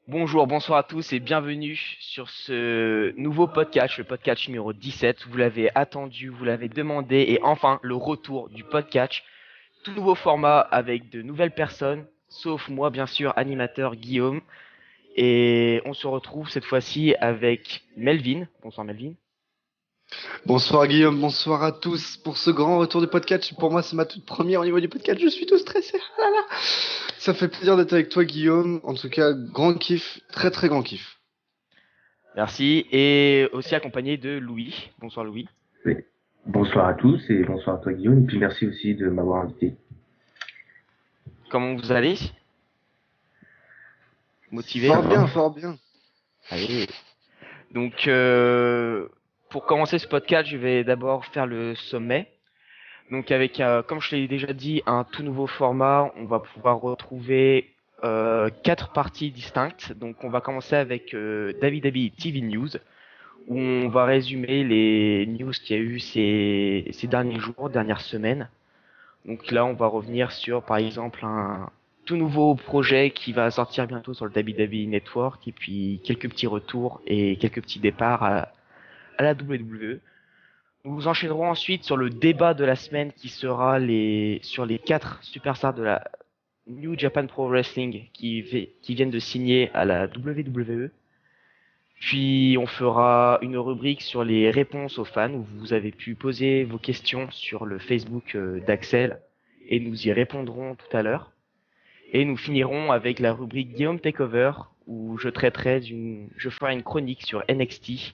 Bonjour, bonsoir à tous et bienvenue sur ce nouveau podcast, le podcast numéro 17. Vous l'avez attendu, vous l'avez demandé et enfin le retour du podcast. Tout nouveau format avec de nouvelles personnes, sauf moi bien sûr, animateur Guillaume. Et on se retrouve cette fois-ci avec Melvin. Bonsoir Melvin. Bonsoir Guillaume, bonsoir à tous pour ce grand retour du podcast. Pour moi, c'est ma toute première au niveau du podcast. Je suis tout stressé. Ah là là. Ça fait plaisir d'être avec toi Guillaume. En tout cas, grand kiff, très très grand kiff. Merci. Et aussi accompagné de Louis. Bonsoir Louis. Oui. Bonsoir à tous et bonsoir à toi Guillaume. Et puis merci aussi de m'avoir invité. Comment vous allez? Motivé? Fort bien, fort bien. Allez. Donc, pour commencer ce podcast, je vais d'abord faire le sommet. Donc, avec, comme je l'ai déjà dit, un tout nouveau format, on va pouvoir retrouver quatre parties distinctes. Donc, on va commencer avec WWE TV News, où on va résumer les news qu'il y a eu ces derniers jours, dernières semaines. Donc là, on va revenir sur, par exemple, un tout nouveau projet qui va sortir bientôt sur le WWE Network, et puis quelques petits retours et quelques petits départs à la WWE. Nous enchaînerons ensuite sur le débat de la semaine qui sera sur les quatre superstars de la New Japan Pro Wrestling qui viennent de signer à la WWE. Puis on fera une rubrique sur les réponses aux fans où vous avez pu poser vos questions sur le Facebook d'Axel et nous y répondrons tout à l'heure. Et nous finirons avec la rubrique Guillaume Takeover où je ferai une chronique sur NXT.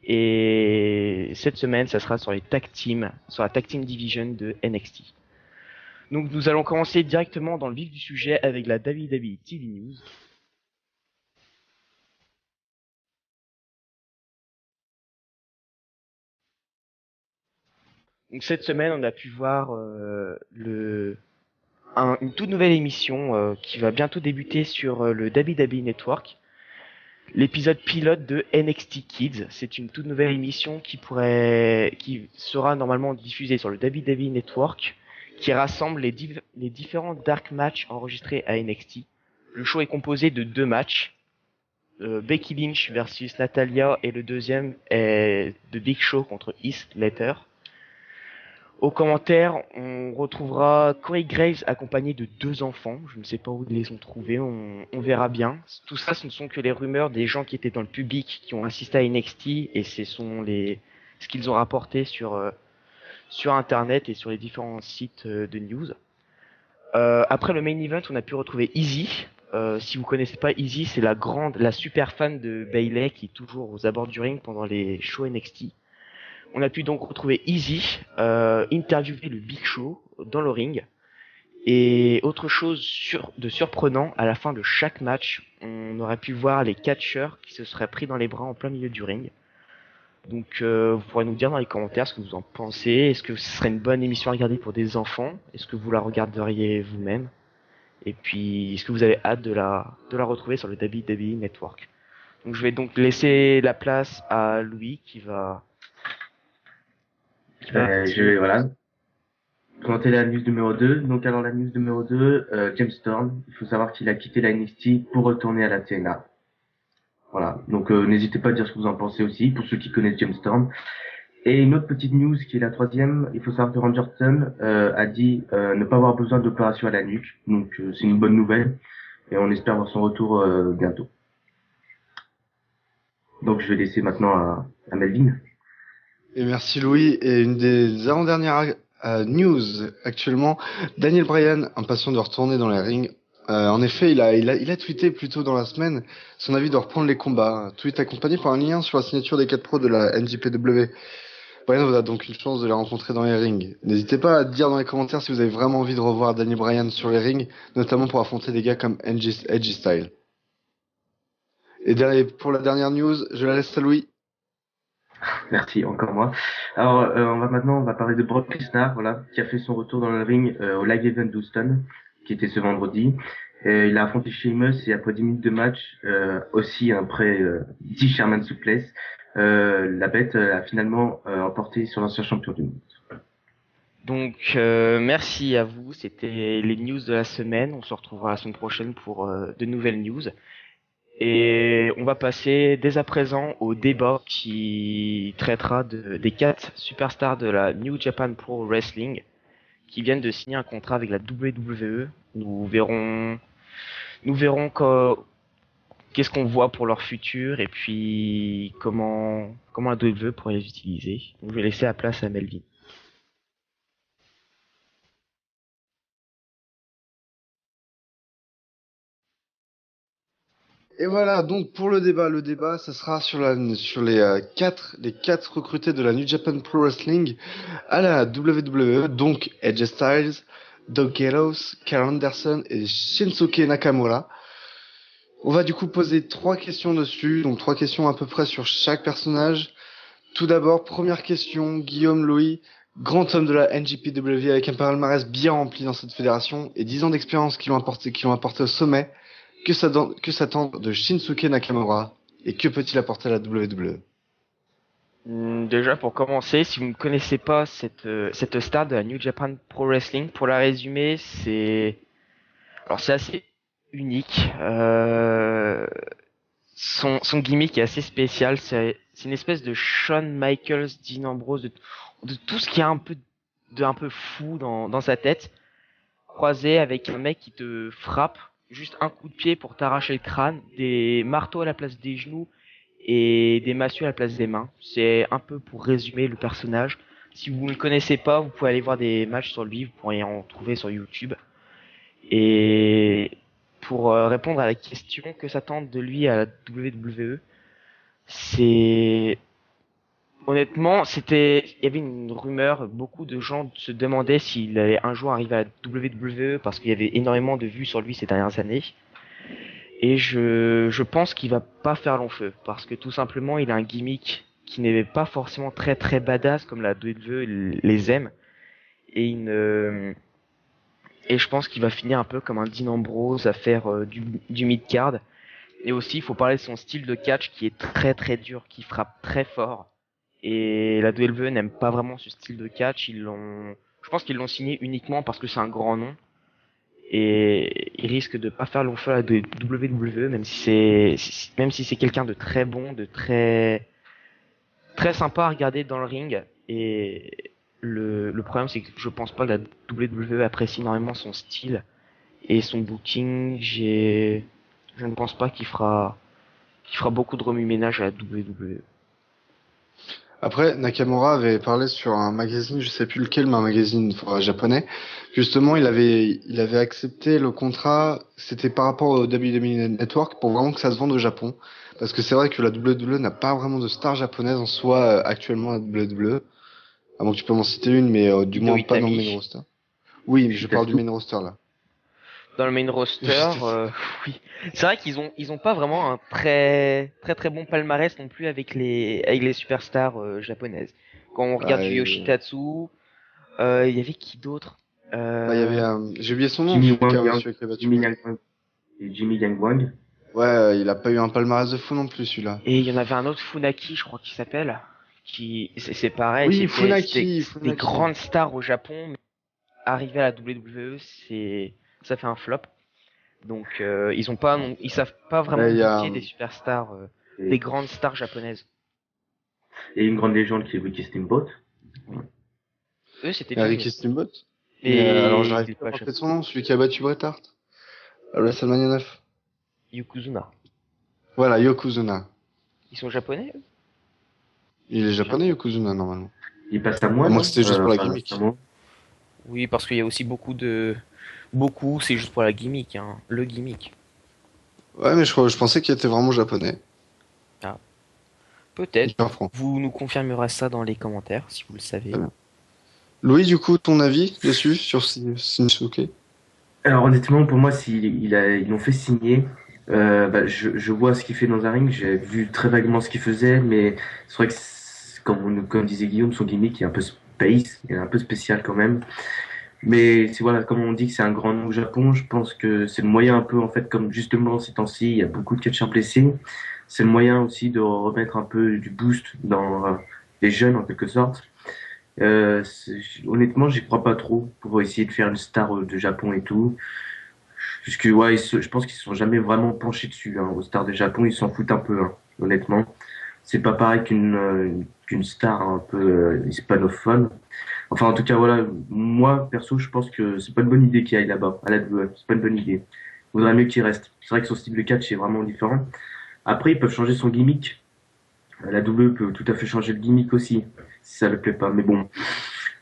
Et cette semaine, ça sera sur les tag teams, sur la tag team division de NXT. Donc nous allons commencer directement dans le vif du sujet avec la WWE TV News. Donc cette semaine, on a pu voir une toute nouvelle émission qui va bientôt débuter sur le WWE Network. L'épisode pilote de NXT Kids, c'est une toute nouvelle émission qui sera normalement diffusée sur le WWE Network, qui rassemble les différents dark matchs enregistrés à NXT. Le show est composé de deux matchs, Becky Lynch versus Natalia et le deuxième est The Big Show contre Heath Slater. Aux commentaires, on retrouvera Corey Graves accompagné de deux enfants. Je ne sais pas où ils les ont trouvés, on verra bien. Tout ça, ce ne sont que les rumeurs des gens qui étaient dans le public, qui ont assisté à NXT, et ce qu'ils ont rapporté sur Internet et sur les différents sites de news. Après le main event, on a pu retrouver Izzy. Si vous connaissez pas Izzy, c'est la super fan de Bayley qui est toujours aux abords du ring pendant les shows NXT. On a pu donc retrouver Izzy interviewer le Big Show dans le ring. Et autre chose de surprenant, à la fin de chaque match, on aurait pu voir les catcheurs qui se seraient pris dans les bras en plein milieu du ring. Donc vous pourrez nous dire dans les commentaires ce que vous en pensez. Est-ce que ce serait une bonne émission à regarder pour des enfants? Est-ce que vous la regarderiez vous-même? Et puis, est-ce que vous avez hâte de la retrouver sur le WWE Network? Donc je vais donc laisser la place à Louis qui va Je vais voilà commenter la news numéro 2. Donc alors la news numéro 2, James Storm. Il faut savoir qu'il a quitté la NXT pour retourner à la TNA. Voilà. Donc n'hésitez pas à dire ce que vous en pensez aussi pour ceux qui connaissent James Storm. Et une autre petite news qui est la troisième, il faut savoir que Randy Orton a dit ne pas avoir besoin d'opération à la nuque. Donc c'est une bonne nouvelle et on espère voir son retour bientôt. Donc je vais laisser maintenant à Melvin. Et merci Louis. Et une des avant-dernières news actuellement, Daniel Bryan, impatient de retourner dans les rings. En effet, il a tweeté plus tôt dans la semaine son avis de reprendre les combats. Tweet accompagné par un lien sur la signature des 4 pros de la NJPW. Bryan vous a donc une chance de les rencontrer dans les rings. N'hésitez pas à dire dans les commentaires si vous avez vraiment envie de revoir Daniel Bryan sur les rings, notamment pour affronter des gars comme Edgy Style. Et pour la dernière news, je la laisse à Louis. Merci, encore moi. Alors, on va parler de Brock Lesnar, voilà, qui a fait son retour dans le ring au Live Event d'Houston, qui était ce vendredi. Il a affronté Sheamus et après 10 minutes de match, aussi après 10 Sherman Suplex, la bête a finalement emporté sur l'ancien champion du monde. Donc merci à vous, c'était les news de la semaine. On se retrouvera la semaine prochaine pour de nouvelles news. Et on va passer dès à présent au débat qui traitera des 4 superstars de la New Japan Pro Wrestling qui viennent de signer un contrat avec la WWE. Nous verrons qu'est-ce qu'on voit pour leur futur et puis comment la WWE pourrait les utiliser. Donc je vais laisser la place à Melvin. Et voilà, donc pour le débat, ça sera sur les quatre recrutés de la New Japan Pro Wrestling à la WWE, donc AJ Styles, Doug Gallows, Karl Anderson et Shinsuke Nakamura. On va du coup poser 3 questions dessus, donc 3 questions à peu près sur chaque personnage. Tout d'abord, première question, Guillaume Louis, grand homme de la NJPW avec un palmarès bien rempli dans cette fédération et 10 ans d'expérience qui l'ont apporté au sommet. Que s'attendre de Shinsuke Nakamura et que peut-il apporter à la WWE? Déjà pour commencer, si vous ne connaissez pas cette star de la New Japan Pro Wrestling, pour la résumer, c'est assez unique. Son gimmick est assez spécial. C'est une espèce de Shawn Michaels, Dean Ambrose, de tout ce qui est un peu fou dans sa tête, croisé avec un mec qui te frappe juste un coup de pied pour t'arracher le crâne, des marteaux à la place des genoux et des massues à la place des mains. C'est un peu pour résumer le personnage. Si vous ne le connaissez pas, vous pouvez aller voir des matchs sur lui, vous pourrez en trouver sur YouTube. Et pour répondre à la question que s'attendent de lui à la WWE, c'est honnêtement, il y avait une rumeur, beaucoup de gens se demandaient s'il allait un jour arriver à la WWE parce qu'il y avait énormément de vues sur lui ces dernières années. Et je pense qu'il va pas faire long feu parce que tout simplement il a un gimmick qui n'est pas forcément très très badass comme la WWE les aime et et je pense qu'il va finir un peu comme un Dean Ambrose à faire du mid-card. Et aussi, il faut parler de son style de catch qui est très très dur, qui frappe très fort. Et la WWE n'aime pas vraiment ce style de catch. Je pense qu'ils l'ont signé uniquement parce que c'est un grand nom. Et il risque de pas faire long feu à la WWE, même si c'est quelqu'un de très bon, de très, très sympa à regarder dans le ring. Et le problème, c'est que je pense pas que la WWE apprécie énormément son style et son booking. Je ne pense pas qu'il fera beaucoup de remue-ménage à la WWE. Après, Nakamura avait parlé sur un magazine, je sais plus lequel, mais un magazine japonais. Justement, il avait accepté le contrat, c'était par rapport au WWE Network pour vraiment que ça se vende au Japon. Parce que c'est vrai que la WWE n'a pas vraiment de star japonaise en soi actuellement à la WWE. À moins que tu peux m'en citer une, mais du Hideo moins pas dans le main Itami. roster. Oui, mais je parle du Shitasu. main roster là. Dans le main roster, Juste- oui. C'est vrai qu'ils ont pas vraiment un très très très bon palmarès non plus avec les superstars japonaises. Quand on regarde Bah, du Yoshitatsu, il y avait qui d'autre bah, il y avait, euh, j'ai oublié son nom, Jimmy Wang Yang, celui qui a battu Jimmy Wang. Yang Wang et Jimmy Yang Wang. Ouais, il a pas eu un palmarès de fou non plus celui-là. Et il y en avait un autre Funaki, je crois qu'il s'appelle, qui c'est pareil, Oui, c'était des Funaki. grandes stars au Japon, mais arriver à la WWE, ça fait un flop. Donc ils savent pas vraiment Ouais, il y a, booker des superstars, des grandes stars japonaises. Et une grande légende qui est Ricky Steamboat. Eux c'était Ricky Johnny, Steamboat. Mais alors mais j'arrive il est pas à pas me rappeler japonais. son nom, celui qui a battu Bret Hart à WrestleMania 9. Yokozuna. Voilà, Yokozuna. Ils sont japonais eux. Il est J'ai japonais, l'impression. Yokozuna, normalement. Il passe à moi, À moins que non? c'était juste pour la Enfin, gimmick. récemment. Oui, parce qu'il y a aussi beaucoup, c'est juste pour la gimmick, hein, le gimmick. Ouais, mais je pensais qu'il était vraiment japonais. Ah, peut-être. Hyper franc. Vous nous confirmerez ça dans les commentaires si vous le Très savez. bien. Louis, du coup, ton avis dessus, sur Shinsuke? Alors honnêtement, pour moi, ils l'ont fait signer, bah, je vois ce qu'il fait dans un ring. J'ai vu très vaguement ce qu'il faisait, mais c'est vrai que comme disait Guillaume, son gimmick est un peu space, il est un peu spécial quand même. Mais c'est voilà, comme on dit que c'est un grand nom au Japon, je pense que c'est le moyen un peu en fait, comme justement ces temps-ci, il y a beaucoup de catcheurs blessés. C'est le moyen aussi de remettre un peu du boost dans les jeunes en quelque sorte. Honnêtement, j'y crois pas trop pour essayer de faire une star de Japon et tout. Puisque ouais, je pense qu'ils se sont jamais vraiment penchés dessus. Hein. Aux stars du Japon, ils s'en foutent un peu, hein, honnêtement. C'est pas pareil qu'une star un peu hispanophone. Enfin, en tout cas, voilà, moi, perso, je pense que c'est pas une bonne idée qu'il aille là-bas, à la WWE. C'est pas une bonne idée. Il vaudrait mieux qu'il reste. C'est vrai que son style de catch est vraiment différent. Après, ils peuvent changer son gimmick. La WWE peut tout à fait changer le gimmick aussi, si ça le plaît pas. Mais bon,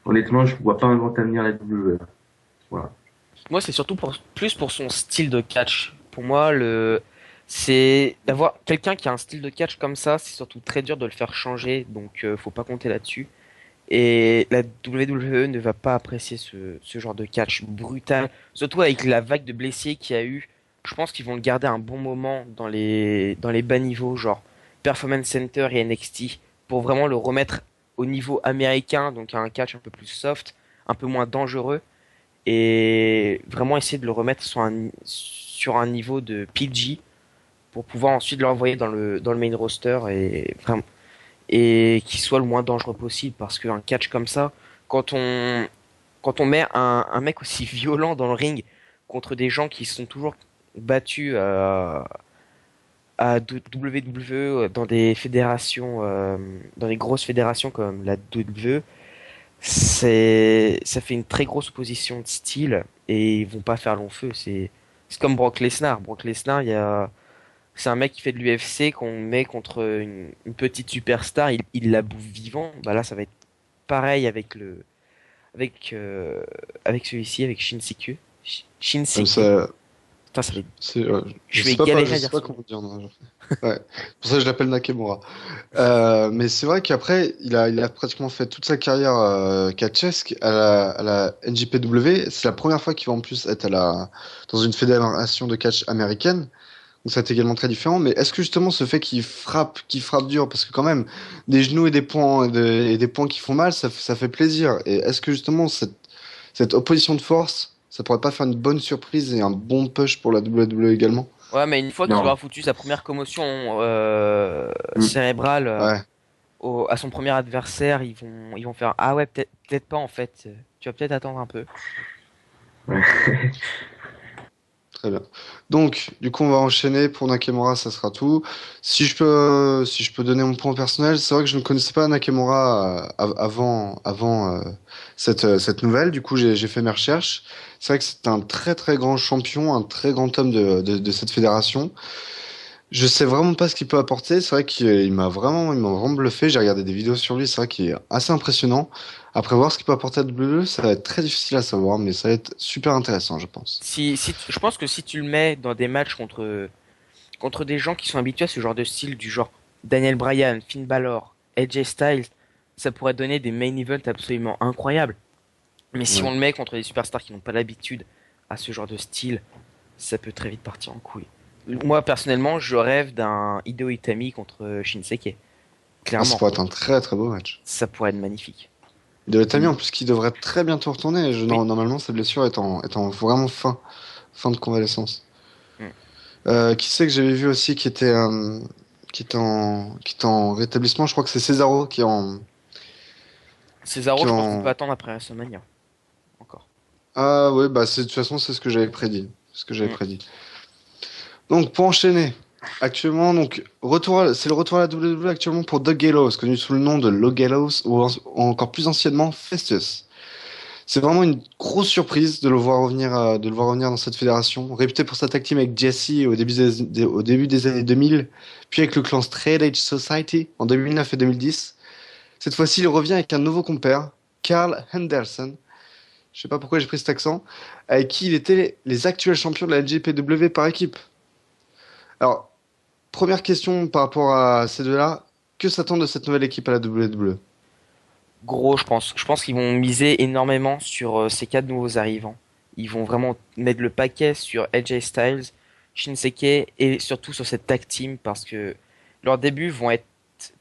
honnêtement, je vois pas un grand avenir à la WWE. Voilà. Moi, c'est surtout plus pour son style de catch. Pour moi, c'est d'avoir quelqu'un qui a un style de catch comme ça, c'est surtout très dur de le faire changer, donc faut pas compter là-dessus. Et la WWE ne va pas apprécier ce genre de catch brutal, surtout avec la vague de blessés qu'il y a eu. Je pense qu'ils vont le garder un bon moment dans les bas niveaux, genre Performance Center et NXT, pour vraiment le remettre au niveau américain, donc à un catch un peu plus soft, un peu moins dangereux, et vraiment essayer de le remettre sur un niveau de PG pour pouvoir ensuite l'envoyer dans le main roster et qu'il soit le moins dangereux possible parce qu'un catch comme ça, quand on, quand on met un mec aussi violent dans le ring contre des gens qui sont toujours battus à WWE dans des fédérations, dans des grosses fédérations comme la WWE, ça fait une très grosse opposition de style et ils vont pas faire long feu. C'est comme Brock Lesnar. Brock Lesnar, c'est un mec qui fait de l'UFC qu'on met contre une petite superstar, il la bouffe vivant. Bah là, ça va être pareil avec avec celui-ci, avec Shinseku. Comme Shinseku. ça, Putain, ça va être... je Je vais sais pas, galérer je à sais dire pas son nom. comment dire. Non, ouais. Pour ça, je l'appelle Nakamura. Mais c'est vrai qu'après, il a pratiquement fait toute sa carrière catchesque à la NJPW. C'est la première fois qu'il va en plus être dans une fédération de catch américaine. Donc ça c'est également très différent. Mais est-ce que justement ce fait qu'il frappe dur, parce que quand même, des genoux et des points qui font mal, ça fait plaisir. Et est-ce que justement cette opposition de force, ça pourrait pas faire une bonne surprise et un bon push pour la WWE également? Ouais, mais une fois qu'il Non. aura foutu sa première commotion Mm. cérébrale Ouais, à son premier adversaire, ils vont faire ah ouais, peut-être pas en fait. Tu vas peut-être attendre un peu. Ouais. très bien. Donc, du coup, on va enchaîner pour Nakamura, ça sera tout. Si je peux donner mon point personnel, c'est vrai que je ne connaissais pas Nakamura avant cette nouvelle. Du coup, j'ai fait mes recherches. C'est vrai que c'est un très très grand champion, un très grand homme de cette fédération. Je sais vraiment pas ce qu'il peut apporter. C'est vrai il m'a vraiment bluffé. J'ai regardé des vidéos sur lui. C'est vrai qu'il est assez impressionnant. Après voir ce qu'il peut apporter à WWE, ça va être très difficile à savoir, mais ça va être super intéressant, je pense. Je pense que si tu le mets dans des matchs contre des gens qui sont habitués à ce genre de style, du genre Daniel Bryan, Finn Balor, AJ Styles, ça pourrait donner des main events absolument incroyables. Mais si on Ouais. le met contre des superstars qui n'ont pas l'habitude à ce genre de style, ça peut très vite partir en couille. Moi, personnellement, je rêve d'un Hideo Itami contre Shinsuke. Ah, ça Clairement, pourrait être un très très beau match. ça pourrait être magnifique. De Tammy Mm. en plus qui devrait très bientôt retourner. Oui. Normalement, sa blessure étant vraiment fin de convalescence. Mm. Qui c'est que j'avais vu aussi qui est en rétablissement? Je crois que c'est Cesaro qui Cesaro, est je pense qu'on peut en. attendre après WrestleMania. Encore. Ah ouais, bah de toute façon, c'est ce que j'avais prédit. C'est ce que j'avais Mm. prédit. Donc pour enchaîner, actuellement, c'est le retour à la WWE actuellement pour Doug Gallows, connu sous le nom de Lo Gallows ou encore plus anciennement Festus. C'est vraiment une grosse surprise de le voir revenir dans cette fédération, réputé pour sa tag team avec Jesse au début des années 2000, puis avec le clan Straight Edge Society en 2009 et 2010. Cette fois-ci, il revient avec un nouveau compère, Carl Henderson. Je sais pas pourquoi j'ai pris cet accent, avec qui il était les actuels champions de la LGPW par équipe. Alors, première question par rapport à ces deux-là, que s'attend de cette nouvelle équipe à la WWE? Gros, je pense. Je pense qu'ils vont miser énormément sur ces quatre nouveaux arrivants. Ils vont vraiment mettre le paquet sur AJ Styles, Shinsuke et surtout sur cette tag team parce que leurs débuts vont être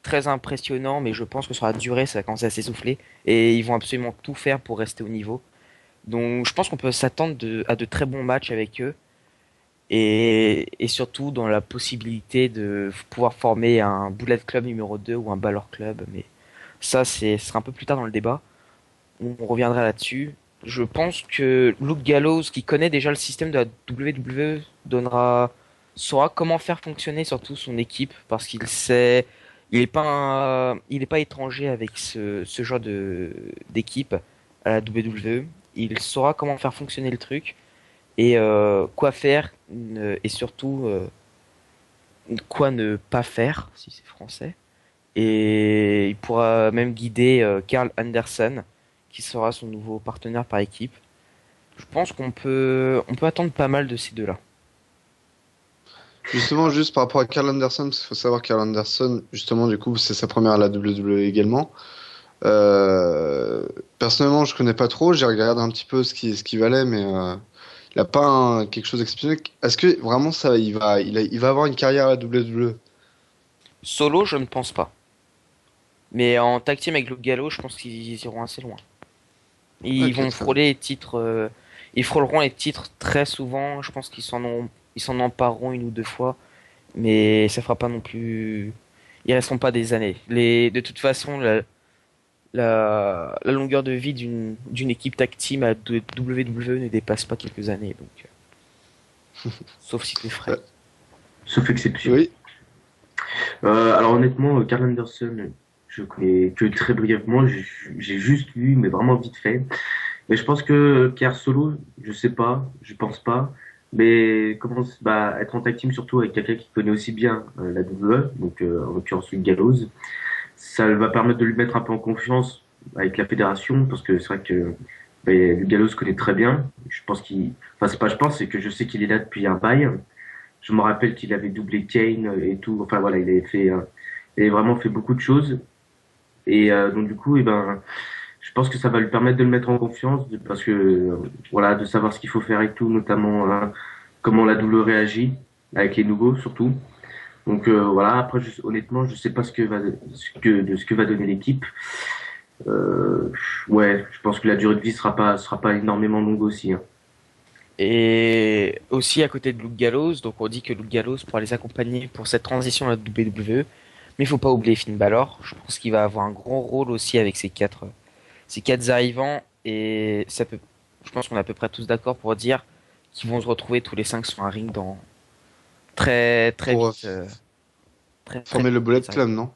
très impressionnants, mais je pense que sur la durée, ça va commencer à s'essouffler et ils vont absolument tout faire pour rester au niveau. Donc, je pense qu'on peut s'attendre à de très bons matchs avec eux et surtout dans la possibilité de pouvoir former un Bullet Club numéro 2 ou un Balor Club, mais ça, ce sera un peu plus tard dans le débat. On reviendra là-dessus. Je pense que Luke Gallows, qui connaît déjà le système de la WWE, saura comment faire fonctionner surtout son équipe parce qu'il sait, il est pas étranger avec ce genre d'équipe à la WWE. Il saura comment faire fonctionner le truc et quoi faire et surtout quoi ne pas faire si c'est français. Et il pourra même guider Carl Anderson, qui sera son nouveau partenaire par équipe. Je pense on peut attendre pas mal de ces deux-là. Justement, juste par rapport à Carl Anderson, parce qu'il faut savoir que Carl Anderson, justement, du coup, c'est sa première à la WWE également. Euh, Personnellement, je connais pas trop. J'ai regardé un petit peu ce qui valait, mais il a pas quelque chose d'exceptionnel. Est-ce que vraiment ça, il va avoir une carrière à la WWE? Solo, je ne pense pas. Mais en tag team avec Luke Gallows, je pense qu'ils iront assez loin. Ils Ok, vont très bien. frôler les titres, ils frôleront les titres très souvent. Je pense ils s'en empareront une ou deux fois, mais ça fera pas non plus. Ils resteront pas des années. De toute façon, la longueur de vie d'une équipe tag team à WWE ne dépasse pas quelques années, donc sauf si tu Euh, ferais. Sauf exception. oui, Alors honnêtement, Carl Anderson, je connais que très brièvement. J'ai juste vu, mais vraiment vite fait. Mais je pense que Kier Solo, je sais pas, je pense pas. Mais comment bah, être en tag team surtout avec quelqu'un qui connaît aussi bien la WWE, donc en l'occurrence Luke Gallows, ça va permettre de lui mettre un peu en confiance avec la fédération, parce que c'est vrai que bah, Luke Gallows connaît très bien. Je pense enfin c'est pas je pense, c'est que je sais qu'il est là depuis un bail. Je me rappelle qu'il avait doublé Kane et tout. Enfin voilà, il avait vraiment fait beaucoup de choses. Et donc du coup, je pense que ça va lui permettre de le mettre en confiance, parce que voilà, de savoir ce qu'il faut faire et tout, notamment comment la double réagit avec les nouveaux surtout. Donc voilà. Après, honnêtement, je sais pas ce que va donner l'équipe. Euh, ouais, je pense que la durée de vie sera pas énormément longue aussi, hein. Et aussi à côté de Luke Gallows, donc on dit que Luke Gallows pourra les accompagner pour cette transition à la WWE. Mais il faut pas oublier Finn Balor. Je pense qu'il va avoir un gros rôle aussi avec ces quatre arrivants. Et je pense qu'on est à peu près tous d'accord pour dire qu'ils vont se retrouver tous les cinq sur un ring dans très pour vite. Très former vite. le Bullet Ça Club, arrive. non?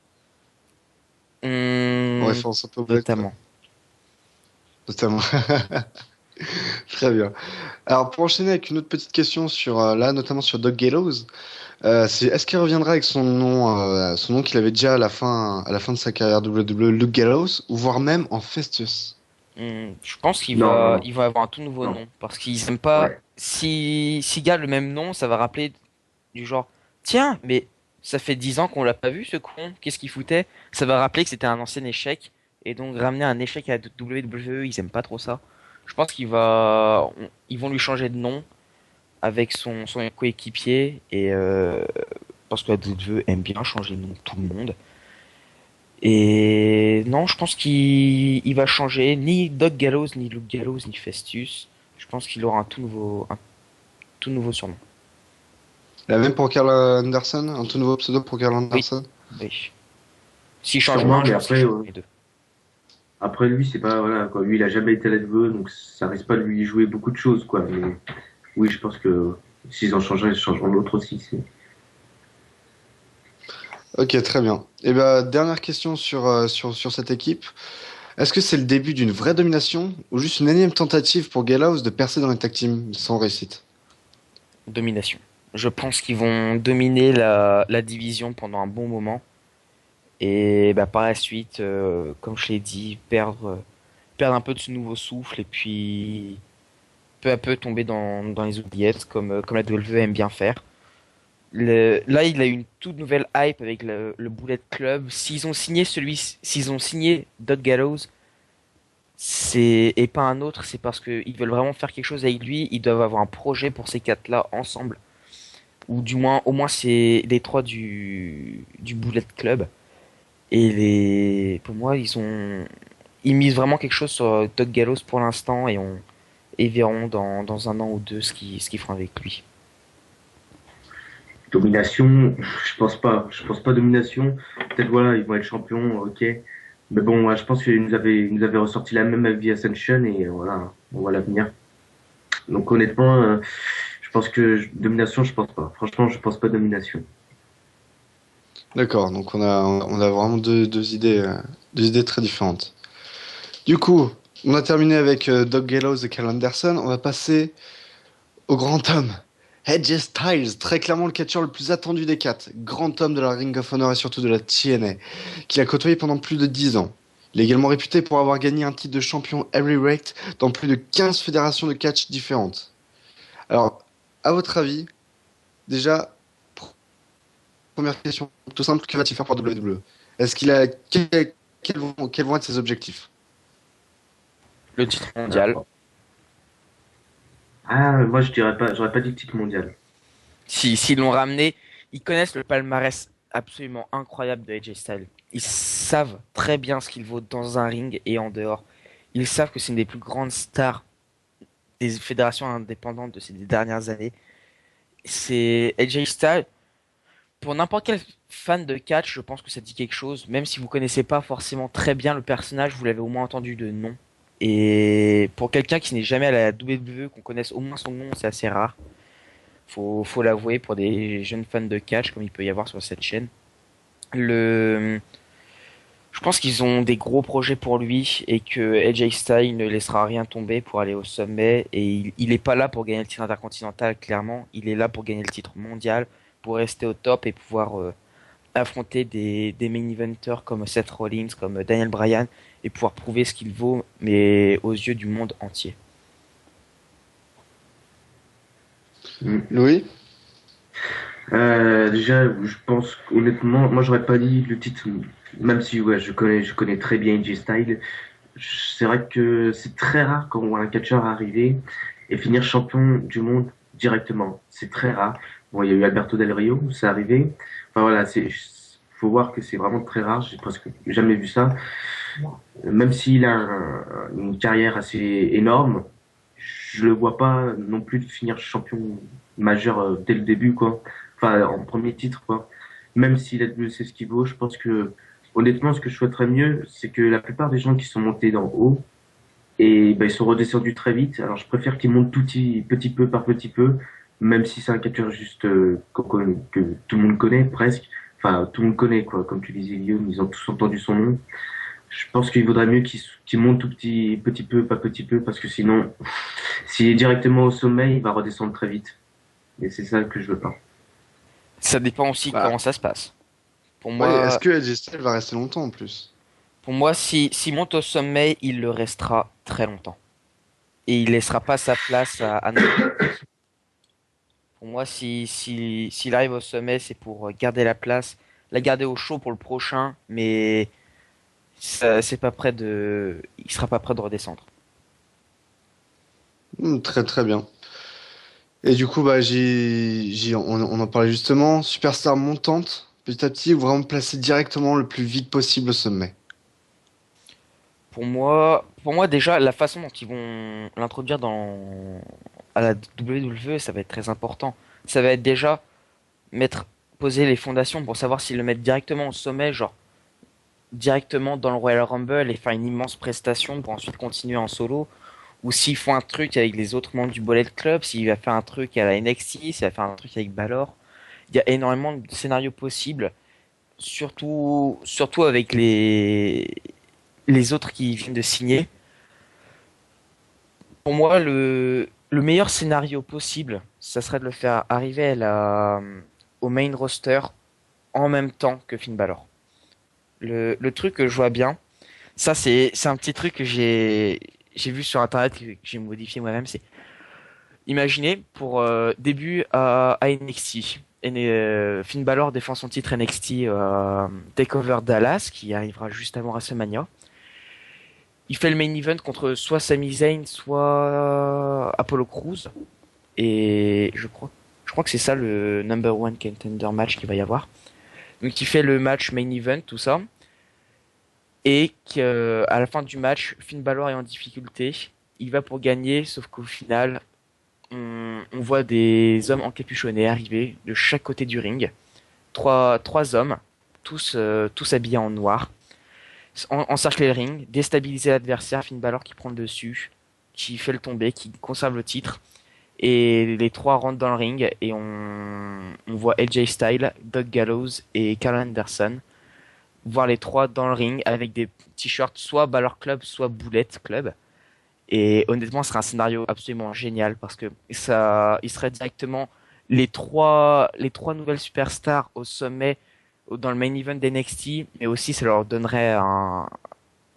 En Hum, référence un peu au Bullet Club, Notamment. notamment. Très bien. Alors, pour enchaîner avec une autre petite question sur là, notamment sur Doug Gallows, c'est est-ce qu'il reviendra avec son nom qu'il avait déjà à la fin de sa carrière WWE, Luke Gallows, ou voire même en Festus? Je pense Non, non, non, il va avoir un tout nouveau non. nom parce qu'ils aiment pas. Ouais. S'il garde le même nom, ça va rappeler du genre, tiens, mais ça fait 10 ans qu'on l'a pas vu ce con, qu'est-ce qu'il foutait? Ça va rappeler que c'était un ancien échec, et donc ramener un échec à la WWE, ils aiment pas trop ça. Je pense ils vont lui changer de nom avec son coéquipier, et parce que la WWE aime bien changer de nom de tout le monde. Et non, je pense il va changer ni Doug Gallows, ni Luke Gallows, ni Festus. Je pense qu'il aura un tout nouveau surnom. La même pour Carl Anderson, un tout nouveau pseudo pour Carl Oui, Anderson? oui. S'il change Sûrement, un, je mais pense qu'il après, change les deux. après lui, c'est pas voilà quoi. Lui, il a jamais été à la WWE, donc ça risque pas de lui jouer beaucoup de choses quoi. Mais oui, je pense que s'ils en changeraient, ils changeront l'autre aussi. Ok, très bien. Et ben, dernière question sur cette équipe. Est-ce que c'est le début d'une vraie domination ou juste une énième tentative pour Gallows de percer dans les tag teams sans réussite? Domination. Je pense qu'ils vont dominer la division pendant un bon moment. Et bah, par la suite, comme je l'ai dit, perdre un peu de ce nouveau souffle et puis peu à peu tomber dans les oubliettes comme la WWE aime bien faire. Là, il a eu une toute nouvelle hype avec le Bullet Club. S'ils ont signé Doug Gallows, et pas un autre, c'est parce qu'ils veulent vraiment faire quelque chose avec lui. Ils doivent avoir un projet pour ces quatre-là ensemble. Ou du moins, au moins, c'est les trois du Bullet Club. Pour moi, ils misent vraiment quelque chose sur Doug Gallows pour l'instant et verront dans un an ou deux ce qu'ils feront avec lui. Domination, je pense pas. Je pense pas domination. Peut-être voilà, ils vont être champions, ok. Mais bon, ouais, je pense qu'il nous avait ressorti la même avec The Ascension et voilà, on voit l'avenir. Donc honnêtement, je pense que domination, je pense pas. Franchement, je pense pas domination. D'accord, donc on a vraiment deux idées très différentes. Du coup, on a terminé avec Doug Gallows et Cal Anderson. On va passer au grand homme. AJ Styles, très clairement le catcheur le plus attendu des quatre. Grand homme de la Ring of Honor et surtout de la TNA, qu'il a côtoyé pendant plus de 10 ans. Il est également réputé pour avoir gagné un titre de champion heavyweight dans plus de 15 fédérations de catch différentes. Alors, à votre avis, déjà, première question tout simple, que va-t-il faire pour WWE? Est-ce qu'il a quels vont être ses objectifs? Le titre mondial. Euh, moi je dirais pas, j'aurais pas dit titre mondial. S'ils l'ont ramené, ils connaissent le palmarès absolument incroyable de AJ Styles. Ils savent très bien ce qu'il vaut dans un ring et en dehors. Ils savent que c'est une des plus grandes stars des fédérations indépendantes de ces dernières années. C'est AJ Styles. Pour n'importe quel fan de catch, je pense que ça dit quelque chose. Même si vous connaissez pas forcément très bien le personnage, vous l'avez au moins entendu de nom. Et pour quelqu'un qui n'est jamais à la WWE, qu'on connaisse au moins son nom, c'est assez rare. Faut l'avouer pour des jeunes fans de catch comme il peut y avoir sur cette chaîne. Le, je pense qu'ils ont des gros projets pour lui et que AJ Styles ne laissera rien tomber pour aller au sommet. Et il est pas là pour gagner le titre intercontinental, clairement. Il est là pour gagner le titre mondial, pour rester au top et pouvoir affronter des main eventers comme Seth Rollins, comme Daniel Bryan et pouvoir prouver ce qu'il vaut, mais aux yeux du monde entier. Mm. Louis? Déjà, je pense honnêtement, moi j'aurais pas dit le titre, même si ouais, je connais très bien AJ Styles. C'est vrai que c'est très rare quand on voit un catcheur arriver et finir champion du monde directement. C'est très rare. Bon, il y a eu Alberto Del Rio, c'est arrivé. Enfin voilà, faut voir que c'est vraiment très rare. J'ai presque jamais vu ça. Même s'il a une carrière assez énorme, je le vois pas non plus finir champion majeur dès le début, quoi. Enfin, en premier titre, quoi. Même si la WWE sait ce qu'il vaut, je pense que, honnêtement, ce que je souhaiterais mieux, c'est que la plupart des gens qui sont montés d'en haut, et ben, ils sont redescendus très vite. Alors, je préfère qu'ils montent petit peu par petit peu, même si c'est un catcheur juste que tout le monde connaît, presque. Enfin, tout le monde connaît, quoi. Comme tu disais, Guillaume, ils ont tous entendu son nom. Je pense qu'il vaudrait mieux qu'il monte petit peu, pas petit peu, parce que sinon, s'il est directement au sommet, il va redescendre très vite. Et c'est ça que je veux pas. Ça dépend aussi Bah, comment ça se passe. Pour ouais, est-ce moi, que AJ Styles va rester longtemps en plus? s'il monte au sommet, il le restera très longtemps. Et il laissera pas sa place à n'importe qui. Pour moi, s'il arrive au sommet, c'est pour garder la place, la garder au chaud pour le prochain, mais c'est pas prêt il sera pas prêt de redescendre. Très très bien. Et du coup, bah, on en parlait justement, superstar montante, petit à petit, ou vraiment placé directement le plus vite possible au sommet. Pour moi déjà, la façon dont ils vont l'introduire à la WWE, ça va être très important. Ça va être déjà poser les fondations pour savoir s'ils le mettent directement au sommet, genre directement dans le Royal Rumble et faire une immense prestation pour ensuite continuer en solo, ou s'ils font un truc avec les autres membres du Bullet Club, s'il va faire un truc à la NXT, s'il va faire un truc avec Balor. Il y a énormément de scénarios possibles, surtout avec les autres qui viennent de signer. Pour moi, le meilleur scénario possible, ça serait de le faire arriver au main roster en même temps que Finn Balor. Le truc que je vois bien, ça c'est un petit truc que j'ai vu sur internet que j'ai modifié moi-même, c'est imaginez pour début à NXT. Finn Balor défend son titre NXT Takeover Dallas qui arrivera juste avant WrestleMania. Il fait le main event contre soit Sami Zayn, soit Apollo Crews. Et je crois que c'est ça le number one contender match qu'il va y avoir. Donc il fait le match main event, tout ça. Et qu'à la fin du match, Finn Balor est en difficulté. Il va pour gagner, sauf qu'au final, on voit des hommes encapuchonnés arriver de chaque côté du ring. Trois hommes, tous habillés en noir. encercler le ring, déstabiliser l'adversaire, Finn Balor qui prend le dessus, qui fait le tomber, qui conserve le titre. Et les trois rentrent dans le ring et on voit AJ Styles, Doug Gallows et Karl Anderson voir les trois dans le ring avec des t-shirts soit Balor Club, soit Bullet Club. Et honnêtement, ce serait un scénario absolument génial parce que il serait directement les trois nouvelles superstars au sommet dans le main event d'NXT, mais aussi ça leur donnerait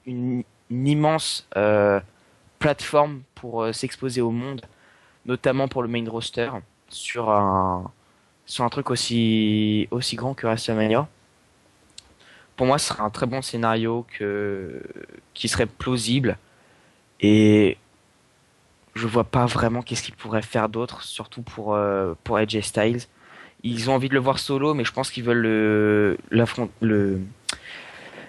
une immense plateforme pour s'exposer au monde, notamment pour le main roster sur un truc aussi grand que WrestleMania. Pour moi, ce serait un très bon scénario qui serait plausible et je vois pas vraiment qu'est-ce qu'ils pourraient faire d'autre, surtout pour AJ Styles. Ils ont envie de le voir solo, mais je pense qu'ils veulent le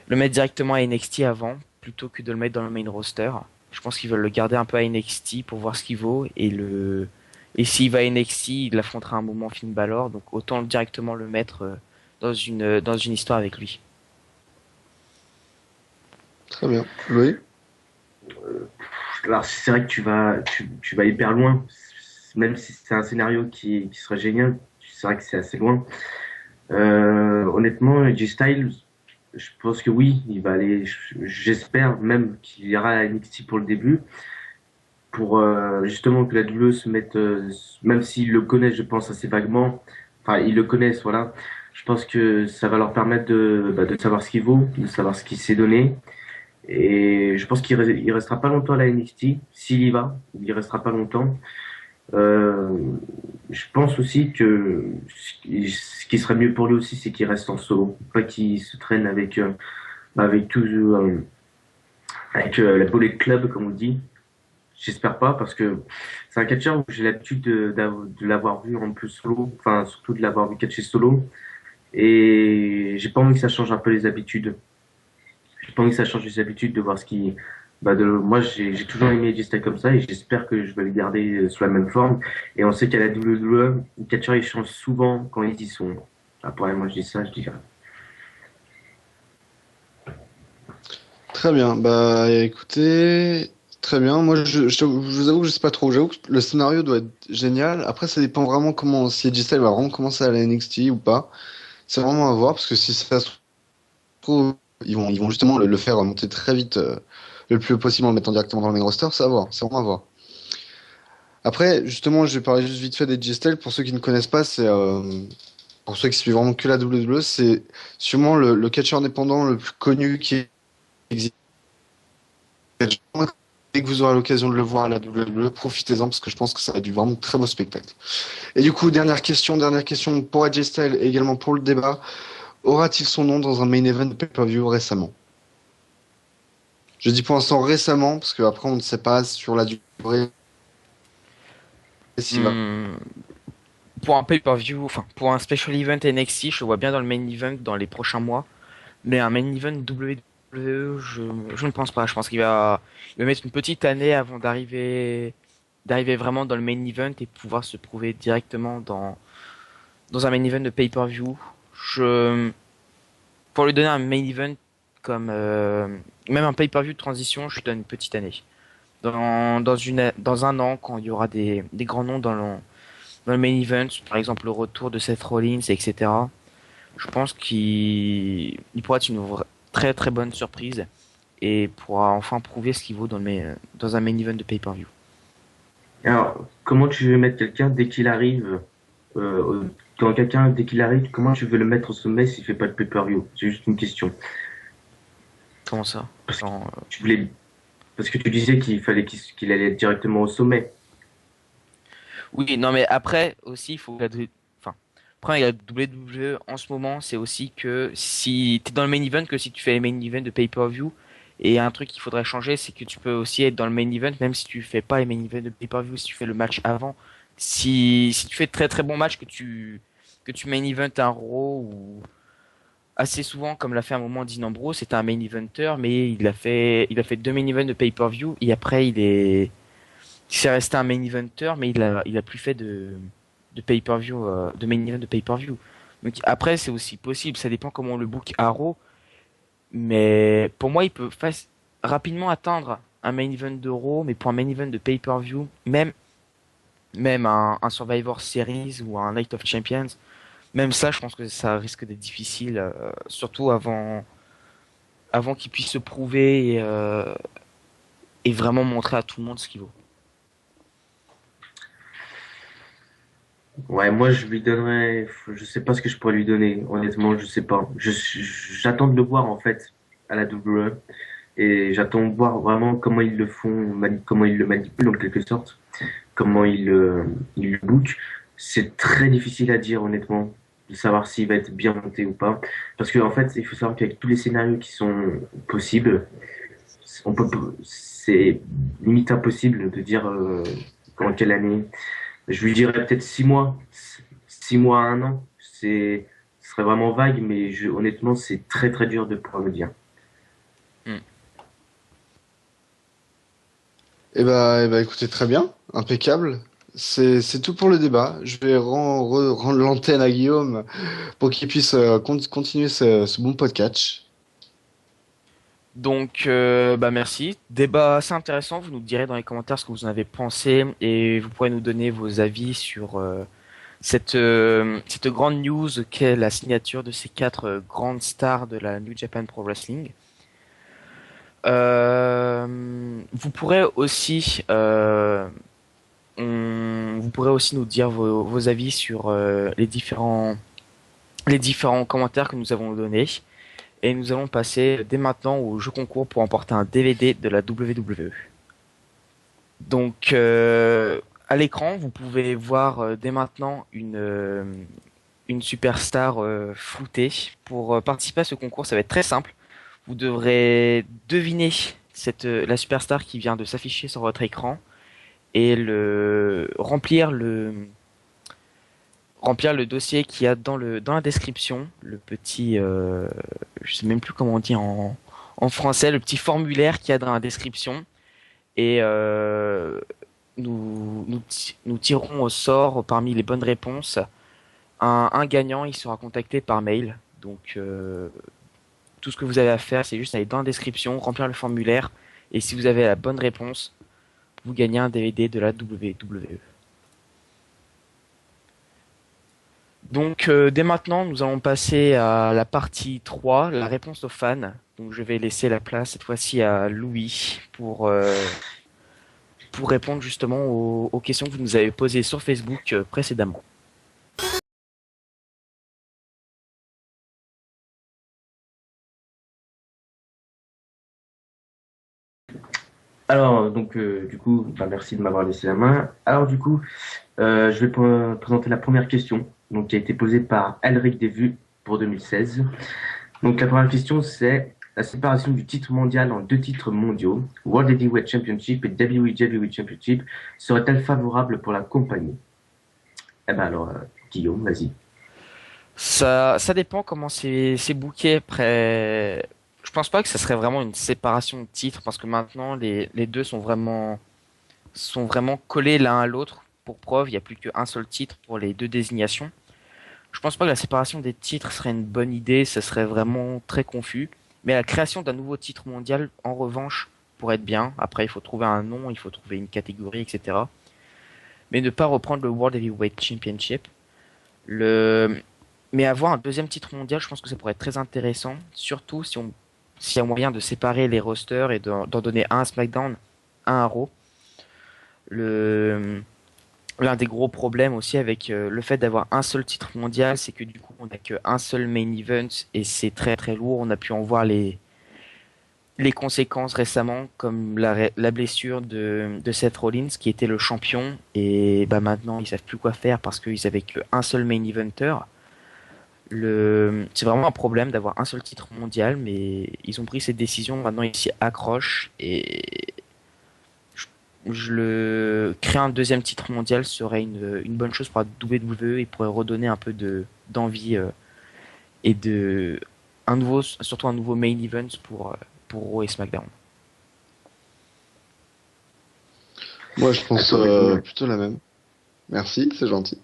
mettre directement à NXT avant, plutôt que de le mettre dans le main roster. Je pense qu'ils veulent le garder un peu à NXT pour voir ce qu'il vaut et s'il va à NXT, il affrontera un moment Finn Balor, donc autant directement le mettre dans une histoire avec lui. Très bien. Oui. Alors c'est vrai que tu vas hyper loin, même si c'est un scénario qui serait génial, c'est vrai que c'est assez loin. Honnêtement, AJ Styles, je pense que oui, il va aller. J'espère même qu'il ira à NXT pour le début, pour justement que la WWE se mette, même s'ils le connaissent, je pense assez vaguement. Enfin, ils le connaissent, voilà. Je pense que ça va leur permettre de savoir ce qu'il vaut, de savoir ce qu'il s'est donné. Et je pense il restera pas longtemps à la NXT. S'il y va, il restera pas longtemps. Euh, je pense aussi que ce qui serait mieux pour lui aussi, c'est qu'il reste en solo, pas qu'il se traîne avec tout, avec la Bullet Club, comme on dit. J'espère pas, parce que c'est un catcheur où j'ai l'habitude de l'avoir vu un peu solo, enfin surtout de l'avoir vu catcher solo, et j'ai pas envie que ça change un peu les habitudes. J'ai pas envie que ça change les habitudes de voir ce qui, moi j'ai toujours aimé les styles comme ça et j'espère que je vais le garder sous la même forme. Et on sait qu'à la WWE, les catcheurs ils changent souvent quand ils y sont. Après moi je dis ça, je dis rien. Très bien. Bah, écoutez, très bien. Moi, je vous avoue que je sais pas trop. J'avoue que le scénario doit être génial. Après, ça dépend vraiment comment, si AJ Styles va vraiment commencer à la NXT ou pas. C'est vraiment à voir parce que si ça se trouve, ils vont justement le faire monter très vite, le plus possible en le mettant directement dans le main roster. C'est à voir. C'est vraiment à voir. Après, justement, je vais parler juste vite fait d'AJ Styles. Pour ceux qui ne connaissent pas, pour ceux qui suivent vraiment que la WWE, c'est sûrement le catcheur indépendant le plus connu qui existe. Dès que vous aurez l'occasion de le voir à la WWE, profitez-en parce que je pense que ça va être du vraiment très beau spectacle. Et du coup, dernière question pour AJ Styles et également pour le débat. Aura-t-il son nom dans un main event de pay-per-view récemment? Je dis pour l'instant récemment parce qu'après on ne sait pas sur la durée s'il va. Pour un pay-per-view, enfin pour un special event NXT, je le vois bien dans le main event dans les prochains mois. Mais un main event WWE, je ne pense pas. Je pense il va mettre une petite année avant d'arriver vraiment dans le main event et pouvoir se prouver directement dans un main event de pay-per-view. Pour lui donner un main event comme même un pay-per-view de transition, je lui donne une petite année. Dans un an, quand il y aura des grands noms dans le main event, par exemple le retour de Seth Rollins, etc. Je pense qu'il pourra être une très très bonne surprise et pourra enfin prouver ce qu'il vaut dans un main event de pay-per-view. Alors, comment tu veux mettre quelqu'un dès qu'il arrive, quand quelqu'un dès qu'il arrive, comment tu veux le mettre au sommet s'il fait pas de pay-per-view? C'est juste une question. Comment ça? Parce que Genre, tu voulais, parce que tu disais qu'il fallait qu'il allait être directement au sommet. oui, non mais après aussi il faut enfin, le problème avec la WWE en ce moment, c'est aussi que si t'es dans le main event, que si tu fais les main events de pay-per-view, et un truc qu'il faudrait changer, c'est que tu peux aussi être dans le main event, même si tu fais pas les main events de pay-per-view, si tu fais le match avant. Si tu fais de très très bon match, que tu main event un Raw ou assez souvent, comme l'a fait un moment Dean Ambrose, c'était un main eventer, mais il a fait deux main events de pay-per-view, et après il s'est resté un main eventer, mais il a plus fait de pay-per-view, de main event de pay-per-view. Donc après, c'est aussi possible, ça dépend comment on le book à Raw. Mais pour moi, il peut rapidement atteindre un main event d'Euro, mais pour un main event de pay-per-view, même un Survivor Series ou un Night of Champions, même ça, je pense que ça risque d'être difficile, surtout avant qu'il puisse se prouver et vraiment montrer à tout le monde ce qu'il vaut. Ouais, moi je lui donnerais, je sais pas ce que je pourrais lui donner, honnêtement, je sais pas. J'attends de le voir en fait à la WWE et j'attends de voir vraiment comment ils le font, comment ils le manipulent en quelque sorte, comment ils le bookent. C'est très difficile à dire honnêtement, de savoir s'il va être bien monté ou pas, parce que en fait, il faut savoir qu'avec tous les scénarios qui sont possibles, c'est limite impossible de dire en quelle année. Je lui dirais peut-être 6 mois, 6 mois à un an. Ce serait vraiment vague, mais honnêtement, c'est très très dur de pouvoir le dire. Hmm. Eh ben, écoutez, très bien, impeccable. C'est tout pour le débat. Je vais rendre l'antenne à Guillaume pour qu'il puisse continuer ce bon podcast. Donc, bah merci. Débat assez intéressant. Vous nous direz dans les commentaires ce que vous en avez pensé et vous pourrez nous donner vos avis sur cette grande news qu'est la signature de ces quatre grandes stars de la New Japan Pro Wrestling. Vous pourrez aussi vous pourrez aussi nous dire vos avis sur les différents commentaires que nous avons donnés. Et nous allons passer dès maintenant au jeu concours pour emporter un DVD de la WWE. Donc, à l'écran, vous pouvez voir dès maintenant une superstar floutée. Pour participer à ce concours, ça va être très simple. Vous devrez deviner la superstar qui vient de s'afficher sur votre écran et remplir le dossier qu'il y a dans la description, le petit je sais même plus comment on dit en français, le petit formulaire qu'il y a dans la description et nous tirerons au sort parmi les bonnes réponses un gagnant. Il sera contacté par mail. Donc tout ce que vous avez à faire, c'est juste aller dans la description, remplir le formulaire et si vous avez la bonne réponse, vous gagnez un DVD de la WWE. Donc dès maintenant, nous allons passer à la partie 3, la réponse aux fans. Donc je vais laisser la place cette fois-ci à Louis pour répondre justement aux questions que vous nous avez posées sur Facebook précédemment. Alors, donc, du coup, bah, merci de m'avoir laissé la main. Alors, du coup, je vais présenter la première question, donc, qui a été posée par Elric Devu pour 2016. Donc, la première question, c'est la séparation du titre mondial en deux titres mondiaux, World Heavyweight Championship et WWE Heavyweight Championship, serait-elle favorable pour la compagnie? Eh ben alors, Guillaume, vas-y. Ça dépend comment c'est booké après. Je pense pas que ça serait vraiment une séparation de titres parce que maintenant les deux sont vraiment collés l'un à l'autre. Pour preuve, il n'y a plus qu'un seul titre pour les deux désignations. Je pense pas que la séparation des titres serait une bonne idée, ça serait vraiment très confus. Mais la création d'un nouveau titre mondial, en revanche, pourrait être bien. Après, il faut trouver un nom, il faut trouver une catégorie, etc. Mais ne pas reprendre le World Heavyweight Championship. Le... Mais avoir un deuxième titre mondial, je pense que ça pourrait être très intéressant. Surtout s'il y a moyen de séparer les rosters et d'en donner un à SmackDown, un à Raw. Le... L'un des gros problèmes aussi avec le fait d'avoir un seul titre mondial, c'est que du coup on n'a qu'un seul main event et c'est très très lourd. On a pu en voir les conséquences récemment, comme la blessure de Seth Rollins qui était le champion et bah maintenant ils savent plus quoi faire parce qu'ils avaient qu'un seul main eventer. C'est vraiment un problème d'avoir un seul titre mondial, mais ils ont pris cette décision. Maintenant ils s'y accrochent et créer un deuxième titre mondial serait une bonne chose pour la WWE et pourrait redonner un peu d'envie et surtout un nouveau main event pour Raw et SmackDown. Moi, je pense Attends, plutôt la même. Merci, c'est gentil.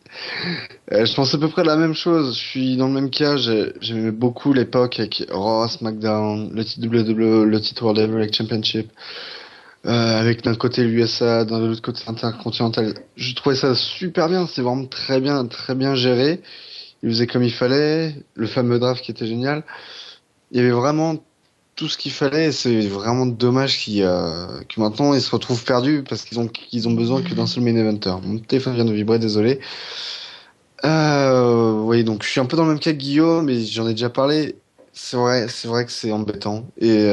Je pense à peu près la même chose. Je suis dans le même cas. J'aimais beaucoup l'époque avec Raw, SmackDown, le titre WWE, le titre World Heavyweight Championship, avec d'un côté l'USA, d'un autre côté l'Intercontinental. Je trouvais ça super bien. C'est vraiment très bien géré. Il faisait comme il fallait. Le fameux draft qui était génial. Il y avait vraiment tout ce qu'il fallait. Et c'est vraiment dommage que maintenant ils se retrouvent perdus parce qu'ils ont besoin que d'un seul main eventer. Mon téléphone vient de vibrer, désolé. Oui, donc je suis un peu dans le même cas que Guillaume, mais j'en ai déjà parlé. C'est vrai que c'est embêtant. Et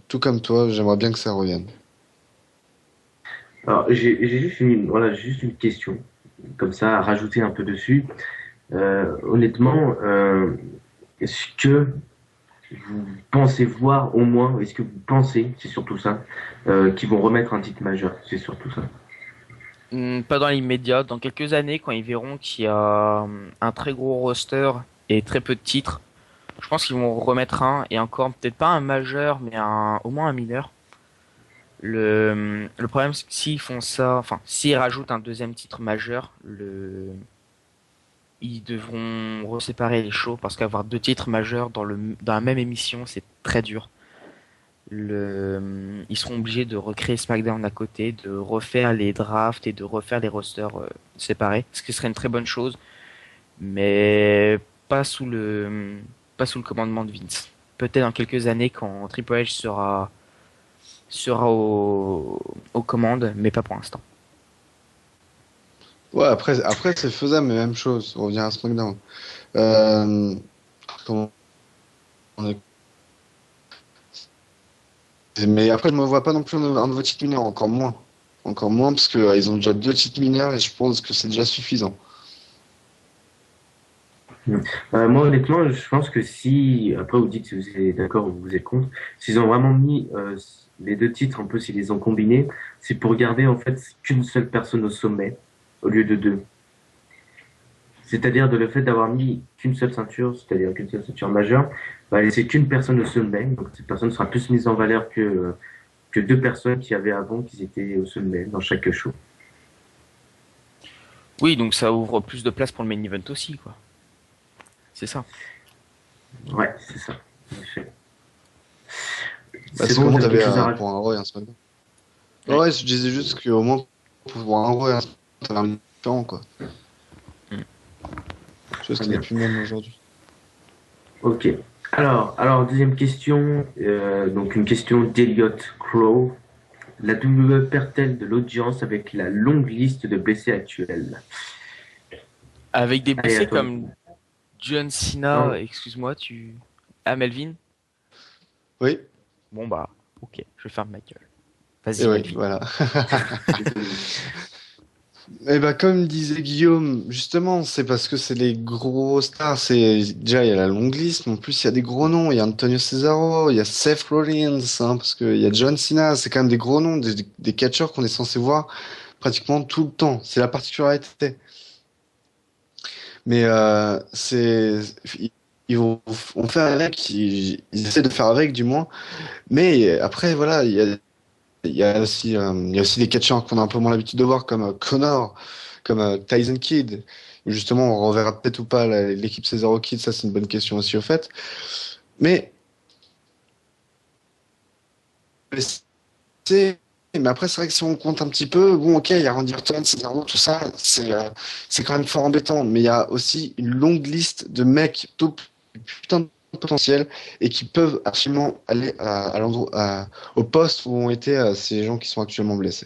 tout comme toi, j'aimerais bien que ça revienne. Alors, j'ai juste une question, comme ça, à rajouter un peu dessus. Honnêtement, est-ce que vous pensez voir au moins, est-ce que vous pensez, c'est surtout ça, qu'ils vont remettre un titre majeur, c'est surtout ça. Pas dans l'immédiat. Dans quelques années, quand ils verront qu'il y a un très gros roster et très peu de titres, je pense qu'ils vont remettre un et encore peut-être pas un majeur, mais au moins un mineur. Le problème, c'est que s'ils font ça, enfin, s'ils rajoutent un deuxième titre majeur, ils devront reséparer les shows parce qu'avoir deux titres majeurs dans la même émission, c'est très dur. Ils seront obligés de recréer SmackDown à côté, de refaire les drafts et de refaire les rosters séparés, ce qui serait une très bonne chose, mais pas sous le, pas sous le commandement de Vince. Peut-être dans quelques années quand Triple H sera aux commandes, mais pas pour l'instant. Ouais, après c'est faisable, mais même chose. On revient à SmackDown. Euh, comment on est- Mais après, je me vois pas non plus un nouveau titre mineur, encore moins. Encore moins, parce que ils ont déjà deux titres mineurs et je pense que c'est déjà suffisant. Moi, honnêtement, je pense que si, après vous dites si vous êtes d'accord ou vous êtes contre, s'ils ont vraiment mis les deux titres, un peu s'ils les ont combinés, c'est pour garder en fait qu'une seule personne au sommet au lieu de deux. C'est-à-dire de le fait d'avoir mis qu'une seule ceinture, c'est-à-dire qu'une seule ceinture majeure, va laisser qu'une personne au sommet. Donc cette personne sera plus mise en valeur que deux personnes qui avaient avant, qui étaient au sommet dans chaque show. Oui, donc ça ouvre plus de place pour le main event aussi, quoi. C'est ça. Ouais, c'est ça. En effet. Bah, C'est c'est bon, comment vous avez quelque t'avais chose à pour rajouter? un Raw et un SmackDown. Ouais. Ouais, je disais juste qu'au moins pour un Raw et un SmackDown, t'avais un différent, quoi. Mm. Chose Très qui n'est bien. plus même aujourd'hui. Ok. Deuxième question, donc une question d'Elliot Crow. La WWE perd-elle de l'audience avec la longue liste de blessés actuels? Avec des Allez, à blessés toi. comme John Cena, Non. excuse-moi, Ah, Melvin? Oui, Bon bah, ok, je ferme ma gueule. et Vas-y, oui, Melvin. voilà. Désolé. Et bah, comme disait Guillaume, justement, c'est parce que c'est les gros stars. Déjà, il y a la longue liste, mais en plus, il y a des gros noms. Il y a Antonio Cesaro, il y a Seth Rollins, hein, parce qu'il y a John Cena. C'est quand même des gros noms, des catcheurs qu'on est censé voir pratiquement tout le temps. C'est la particularité. Mais ils on fait avec, ils essaient de faire avec, du moins. Mais après, voilà, il y a aussi des catcheurs qu'on a un peu moins l'habitude de voir, comme Connor, comme Tyson Kidd. Justement, on reverra peut-être ou pas l'équipe Cesaro Kidd, ça c'est une bonne question aussi au fait. Mais, mais après, c'est vrai que si on compte un petit peu, bon, ok, il y a Randy Orton, Cesaro, tout ça, c'est quand même fort embêtant. Mais il y a aussi une longue liste de mecs tout putain de potentiel et qui peuvent absolument aller à l'endroit, au poste où ont été ces gens qui sont actuellement blessés.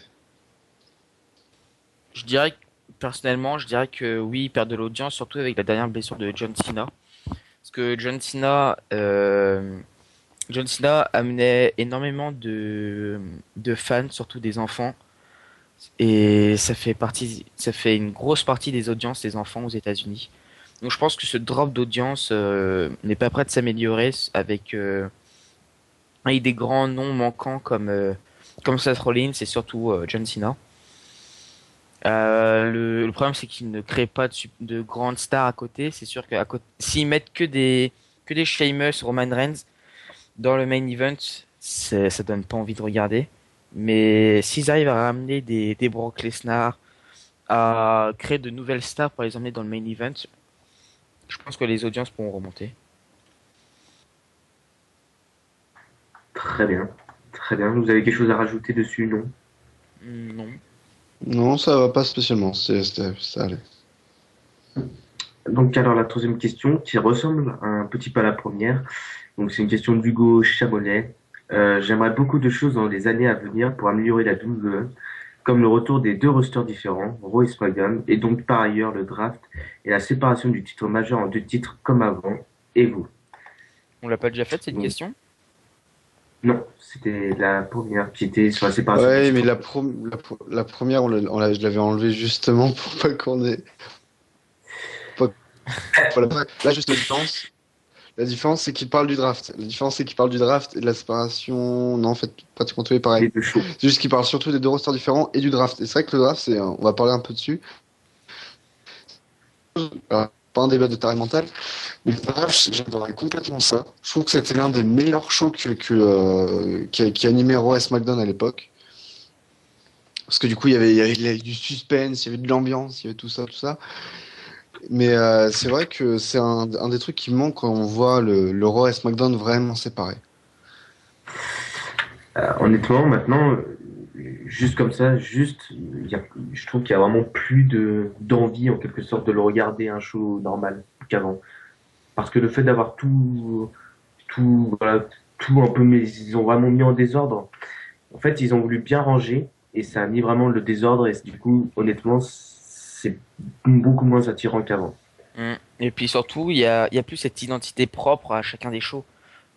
Je dirais que, personnellement, je dirais que oui, il perd de l'audience, surtout avec la dernière blessure de John Cena. Parce que John Cena amenait énormément de fans, surtout des enfants. Et ça fait une grosse partie des audiences des enfants aux États-Unis. Donc je pense que ce drop d'audience n'est pas prêt de s'améliorer avec des grands noms manquants comme Seth Rollins et surtout John Cena. Le problème c'est qu'ils ne créent pas de grandes stars à côté. C'est sûr qu'à côté, s'ils mettent que des Sheamus, Roman Reigns dans le main event, ça donne pas envie de regarder. Mais s'ils arrivent à ramener des Brock Lesnar, à créer de nouvelles stars pour les emmener dans le main event, je pense que les audiences pourront remonter. Très bien. Très bien. Vous avez quelque chose à rajouter dessus, non? Non. Non, ça va pas spécialement. Ça allait. Donc, alors, la troisième question, qui ressemble un petit peu à la première. Donc, c'est une question d'Hugo Chamonnet. J'aimerais beaucoup de choses dans les années à venir pour améliorer la WWE, comme le retour des deux rosters différents, Raw et SmackDown, et donc par ailleurs le draft et la séparation du titre majeur en deux titres comme avant. Et vous? On l'a pas déjà fait, cette Donc, question? non, c'était la première qui était sur la séparation du Ouais, mais titre. la première, je l'avais enlevée justement pour pas qu'on ait. Voilà. Là, juste la différence, c'est qu'il parle du draft. La différence, c'est qu'il parle du draft et de la séparation. Non, en fait, pratiquement tout est pareil. Les deux shows. C'est juste qu'il parle surtout des deux rosters différents et du draft. Et c'est vrai que le draft, on va parler un peu dessus. Alors, pas un débat de taré mental, mais le draft, j'adorais complètement ça. Je trouve que c'était l'un des meilleurs shows qui animait Raw et SmackDown à l'époque. Parce que du coup, il y avait du suspense, il y avait de l'ambiance, il y avait tout ça, tout ça. Mais c'est vrai que c'est un des trucs qui manque quand on voit le Raw et SmackDown vraiment séparés. Honnêtement, maintenant, juste comme ça, je trouve qu'il y a vraiment plus d'envie en quelque sorte de le regarder un show normal qu'avant. Parce que le fait d'avoir voilà, tout un peu, mais ils ont vraiment mis en désordre. En fait, ils ont voulu bien ranger et ça a mis vraiment le désordre et du coup, honnêtement, c'est beaucoup moins attirant qu'avant. Et puis surtout, il y a plus cette identité propre à chacun des shows.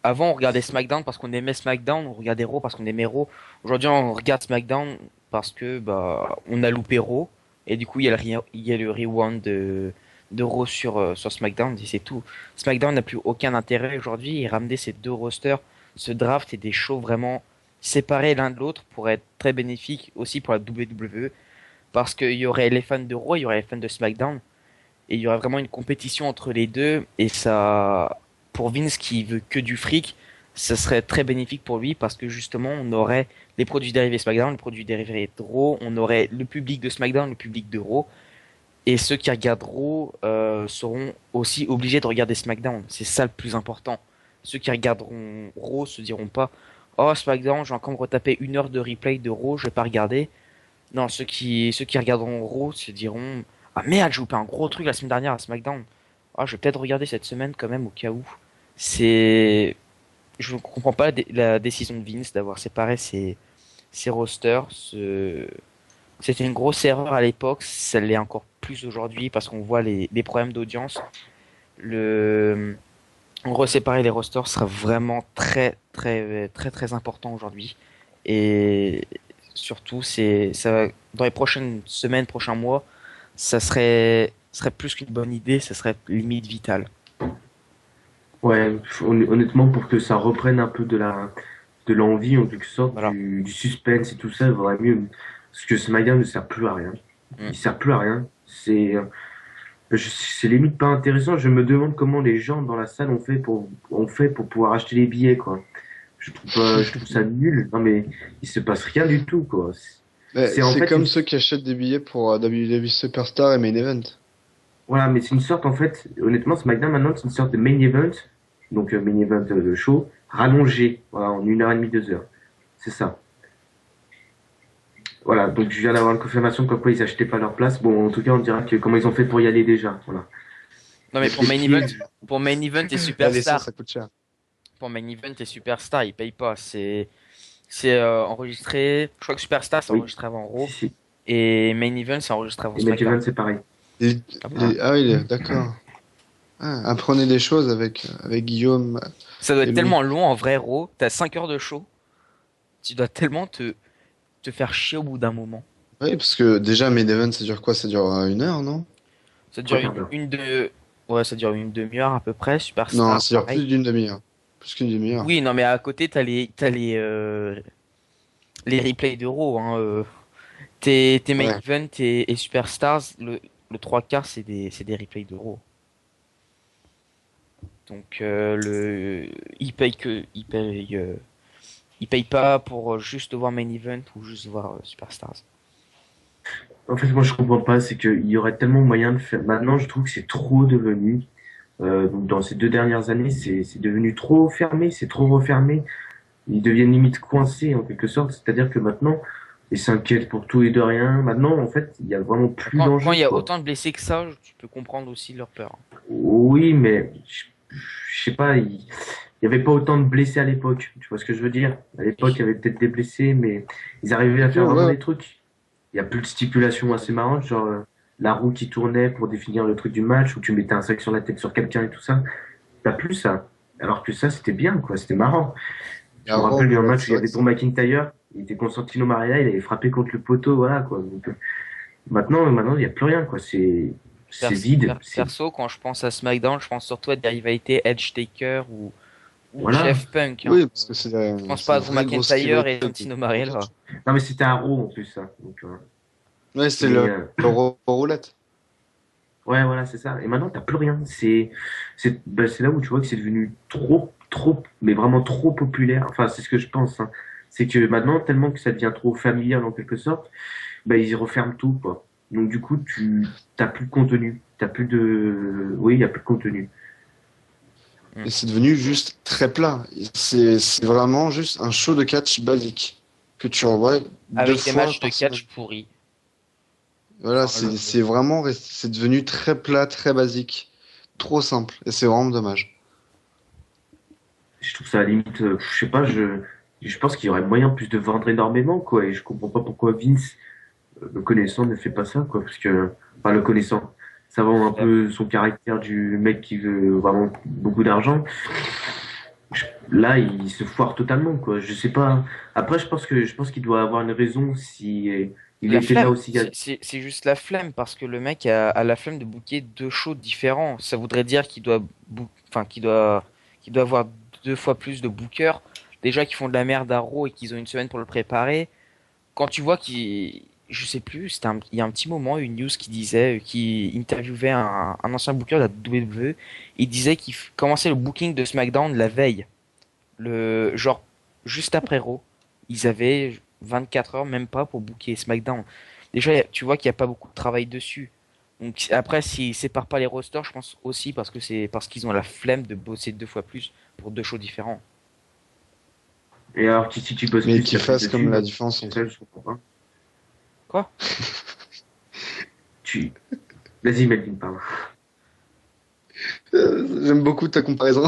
Avant, on regardait SmackDown parce qu'on aimait SmackDown, on regardait Raw parce qu'on aimait Raw. Aujourd'hui, on regarde SmackDown parce que bah on a loupé Raw et du coup, il y a le rewind de Raw sur SmackDown et c'est tout. SmackDown n'a plus aucun intérêt aujourd'hui et ramener ces deux rosters, ce draft et des shows vraiment séparés l'un de l'autre pourrait être très bénéfique aussi pour la WWE parce qu'il y aurait les fans de Raw, il y aurait les fans de SmackDown et il y aurait vraiment une compétition entre les deux et ça pour Vince qui veut que du fric ça serait très bénéfique pour lui parce que justement on aurait les produits dérivés SmackDown, les produits dérivés de Raw, on aurait le public de SmackDown, le public de Raw et ceux qui regardent Raw seront aussi obligés de regarder SmackDown, c'est ça le plus important. Ceux qui regarderont Raw se diront pas oh SmackDown, je vais encore me retaper 1 heure de replay de Raw, je vais pas regarder. Non, ceux qui regarderont Raw se diront ah merde, j'ai loupé un gros truc la semaine dernière à SmackDown. Ah, je vais peut-être regarder cette semaine quand même au cas où. C'est, je ne comprends pas la décision de Vince d'avoir séparé ses rosters. C'était une grosse erreur à l'époque, ça l'est encore plus aujourd'hui parce qu'on voit les problèmes d'audience. Le, Reséparer les rosters sera vraiment très important aujourd'hui. Et surtout, dans les prochaines semaines, prochains mois, serait plus qu'une bonne idée, ça serait limite vital. Ouais, honnêtement, pour que ça reprenne un peu de l'envie, en quelque sorte, Voilà. du suspense et tout ça, il vaudrait mieux, parce que SmackDown ne sert plus à rien. Mm. Il sert plus à rien. C'est limite pas intéressant. Je me demande comment les gens dans la salle ont fait pour pouvoir acheter les billets, quoi. Je trouve ça nul. Non, mais il se passe rien du tout, quoi. Mais C'est en c'est fait comme ceux qui achètent des billets pour WWE Superstar et Main Event. voilà, mais c'est une sorte, en fait, honnêtement, SmackDown maintenant, c'est une sorte de main event, donc main event de show, rallongé, voilà, en 1 heure et demie, 2 heures. C'est ça. Voilà, donc je viens d'avoir une confirmation comme quoi ils achetaient pas leur place. Bon, en tout cas, on dira que comment ils ont fait pour y aller déjà. Voilà. Non mais Les pieds. pour main event et L'essence, superstar, ça coûte cher. pour main event et superstar, ils payent pas. C'est enregistré. Je crois que superstar c'est Oui, enregistré avant si, Raw si. et main event c'est enregistré avant Et main SmackDown. event, c'est pareil. Les- Ah bon? Ah oui, d'accord. Ah, apprenez des choses avec Guillaume Ça doit et être Louis. tellement long en vrai Raw. T'as 5 heures de show. Tu dois tellement te faire chier au bout d'un moment. Oui, parce que déjà, Main Event, ça dure quoi? Ça dure 1 heure, non? Ça Trois dure quarts d'heure. ouais, ça dure une demi-heure à peu près. Non, Superstar, ça dure pareil. plus d'une demi-heure. Plus qu'une demi-heure. Oui, non, mais à côté, t'as les replays d'Euro, hein. Tes main Ouais. event et Superstars, le trois quarts, c'est des replays d'Euro. Donc, ils payent pas pour juste voir main event ou juste voir Superstars. En fait, moi, je comprends pas, c'est qu'il y aurait tellement moyen de faire. Maintenant, je trouve que c'est trop devenu. Donc, dans ces 2 dernières années, c'est devenu trop fermé, c'est trop refermé. Ils deviennent limite coincés en quelque sorte. C'est-à-dire que maintenant, ils s'inquiètent pour tout et de rien. Maintenant, en fait, il y a vraiment plus Quand d'enjeux, il y a quoi. autant de blessés que ça, tu peux comprendre aussi leur peur. Oui, mais je sais pas, il y avait pas autant de blessés à l'époque. Tu vois ce que je veux dire? À l'époque, il y avait peut-être des blessés, mais ils arrivaient à faire vraiment Ouais, des trucs. Il y a plus de stipulations assez marrantes, genre la roue qui tournait pour définir le truc du match, où tu mettais un sac sur la tête sur quelqu'un et tout ça. T'as plus ça. Alors que ça, c'était bien, quoi. C'était marrant. et Je me rappelle d'un ouais, match où c'est il y vrai avait que Drew McIntyre, il était Constantino Maria, il avait frappé contre le poteau, voilà, quoi. Donc, maintenant, il n'y a plus rien, quoi. C'est vide. C'est, Perso, quand je pense à SmackDown, je pense surtout à des rivalités Edge Taker ou voilà. Chef Punk. Hein. oui, parce que Je pense c'est pas une à Drew vraie grosse McIntyre et rivalité. Santino Marella. Non, mais c'était un Raw, en plus, ça. Donc, Ouais, c'est mais, le roulette. ouais, voilà, c'est ça. Et maintenant, t'as plus rien. C'est là où tu vois que c'est devenu trop, mais vraiment trop populaire. Enfin, c'est ce que je pense, hein. C'est que maintenant, tellement que ça devient trop familial en quelque sorte, bah, ils y referment tout, quoi. Donc, du coup, t'as plus de contenu. Oui, il y a plus de contenu. Et c'est devenu juste très plat. C'est vraiment juste un show de catch basique que tu envoies deux Avec des fois matchs de par semaine. catch pourris. Voilà, Enfin, c'est vraiment c'est devenu très plat, très basique, trop simple. Et c'est vraiment dommage. Je trouve ça à la limite, je sais pas, je pense qu'il y aurait moyen plus de vendre énormément, quoi. Et je comprends pas pourquoi Vince, le connaissant, ne fait pas ça, quoi. Parce que, enfin, le connaissant, ça vend un peu son caractère du mec qui veut vraiment beaucoup d'argent. Là, il se foire totalement, quoi. Je sais pas. Après, je pense qu'il doit avoir une raison si il la était là flemme, aussi. c'est juste la flemme parce que le mec a la flemme de booker deux shows différents. Ça voudrait dire qu'il doit, enfin qu'il doit avoir deux fois plus de bookers. Déjà qu'ils font de la merde à Raw et qu'ils ont une semaine pour le préparer. Quand tu vois qu'il, je sais plus, il y a un petit moment une news qui disait, qui interviewait un ancien booker de la WWE. Il disait qu'il commençait le booking de SmackDown la veille, le genre juste après Raw. Ils avaient 24 heures même pas pour booker SmackDown. Déjà, tu vois qu'il n'y a pas beaucoup de travail dessus. Donc après, s'ils séparent pas les rosters, je pense aussi parce que c'est parce qu'ils ont la flemme de bosser deux fois plus pour deux shows différents. Et alors, si tu bosses Mais plus, il y qu'ils a plus fassent de comme thunes. la différence C'est entre. ça, je comprends pas. Quoi? Tu, vas-y, Melvin, pardon. J'aime beaucoup ta comparaison.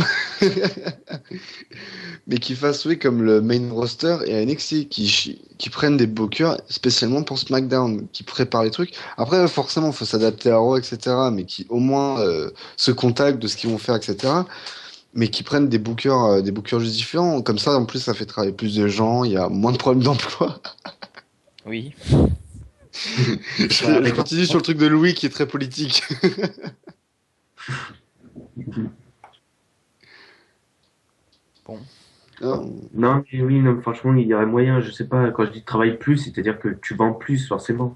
Mais qu'ils fassent, oui, comme le main roster et NXT, qui prennent des bookers spécialement pour SmackDown, qui préparent les trucs. Après, forcément, il faut s'adapter à Raw, etc. Mais qui au moins se contactent de ce qu'ils vont faire, etc. Mais qui prennent des bookers juste différents. Comme ça, en plus, ça fait travailler plus de gens, il y a moins de problèmes d'emploi. Oui. Je continue sur le truc de Louis qui est très politique. Bon. Non, mais oui, non, franchement, il y aurait moyen, je sais pas, quand je dis travaille plus, c'est-à-dire que tu vends plus, forcément.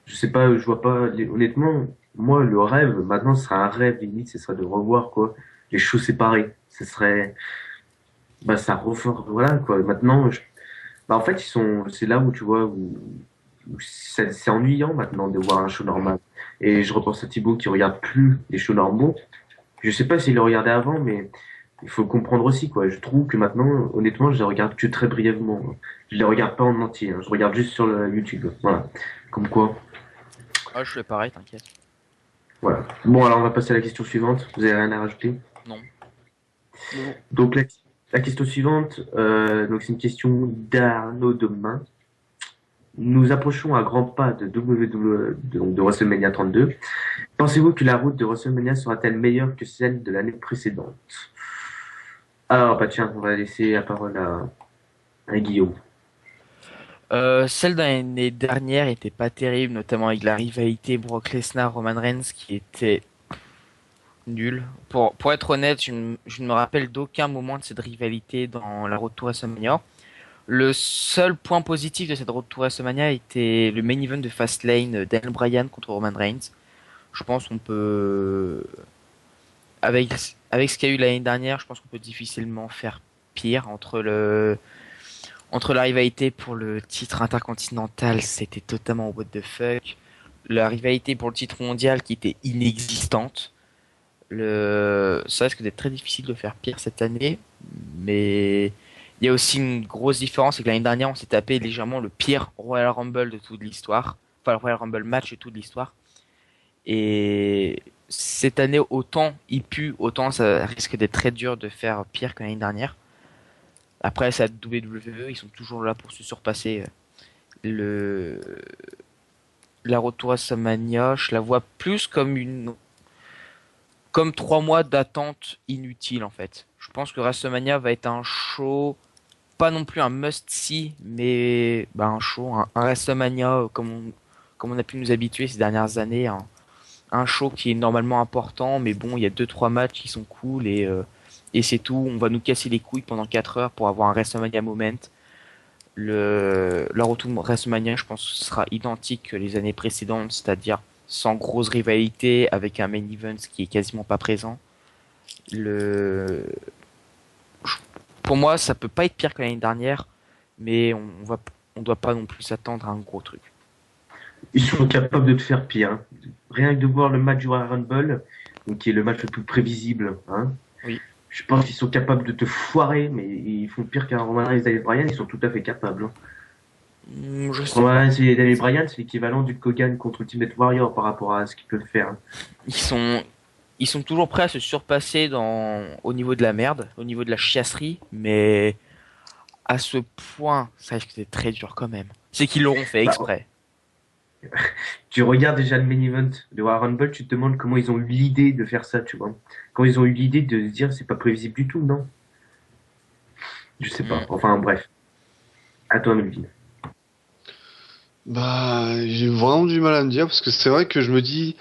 Je sais pas, je vois pas, honnêtement, moi, le rêve, maintenant, ce serait un rêve, limite, ce serait de revoir, quoi, les choses séparées. Ce serait, bah, ça refort, voilà, quoi. Maintenant, bah, en fait, c'est là où tu vois, où c'est ennuyant maintenant de voir un show normal. Et je repense à Thibaut qui regarde plus les shows normaux. Je sais pas s'il le regardait avant, mais il faut comprendre aussi, quoi. Je trouve que maintenant, honnêtement, je les regarde que très brièvement. Je les regarde pas en entier, hein. Je regarde juste sur le YouTube. Voilà. Comme quoi. Ah, je fais pareil, t'inquiète. Voilà. Bon, alors on va passer à la question suivante. Vous avez rien à rajouter? Non. Donc la question suivante, donc c'est une question d'Arnaud Demain. Nous approchons à grands pas de donc de WrestleMania 32. Pensez-vous que la route de WrestleMania sera-t-elle meilleure que celle de l'année précédente? Alors, bah tiens, on va laisser la parole à Guillaume. Celle de l'année dernière était pas terrible, notamment avec la rivalité Brock Lesnar-Roman Reigns qui était nulle. Pour être honnête, je ne me rappelle d'aucun moment de cette rivalité dans la Road to WrestleMania. Le seul point positif de cette Road to WrestleMania était le main event de Fastlane, Daniel Bryan contre Roman Reigns. Je pense qu'on peut, avec, avec ce qu'il y a eu l'année dernière, je pense qu'on peut difficilement faire pire entre la rivalité pour le titre intercontinental, c'était totalement what the fuck. la rivalité pour le titre mondial qui était inexistante. Ça risque d'être très difficile de faire pire cette année, mais il y a aussi une grosse différence, c'est que l'année dernière on s'est tapé légèrement le pire Royal Rumble de toute l'histoire, enfin le Royal Rumble match de toute l'histoire, et cette année autant il pue, autant ça risque d'être très dur de faire pire que l'année dernière. Après ça WWE, ils sont toujours là pour se surpasser. Le La retour à WrestleMania, je la vois plus comme 3 mois d'attente inutile en fait. Je pense que WrestleMania va être un show, pas non plus un must-see, mais un show, un WrestleMania comme on a pu nous habituer ces dernières années, un show qui est normalement important, mais bon, il y a 2-3 matchs qui sont cool et c'est tout. On va nous casser les couilles pendant 4 heures pour avoir un WrestleMania moment. Le retour de WrestleMania, je pense, sera identique que les années précédentes, c'est-à-dire sans grosse rivalité, avec un main event qui est quasiment pas présent. Le... Pour moi, ça peut pas être pire que l'année dernière, mais on doit pas non plus s'attendre à un gros truc. Ils sont capables de te faire pire. Hein. Rien que de voir le match du Royal Rumble, donc qui est le match le plus prévisible. Hein. Oui. Je pense qu'ils sont capables de te foirer, mais ils font pire qu'un Roman Reigns et Daniel Bryan, ils sont tout à fait capables. Hein. Je sais Roman pas. Reigns et Daniel Bryan, c'est l'équivalent du Kogan contre Ultimate Warrior par rapport à ce qu'ils peuvent faire. Ils sont toujours prêts à se surpasser au niveau de la merde, au niveau de la chiasserie, mais à ce point, ça risque d'être très dur quand même. C'est qu'ils l'auront fait exprès. Tu regardes déjà le main event de Royal Rumble, tu te demandes comment ils ont eu l'idée de faire ça, tu vois. Quand ils ont eu l'idée de se dire c'est pas prévisible du tout, non? Je sais pas. Enfin bref. À toi, Melvin. Bah, j'ai vraiment du mal à me dire parce que c'est vrai que je me dis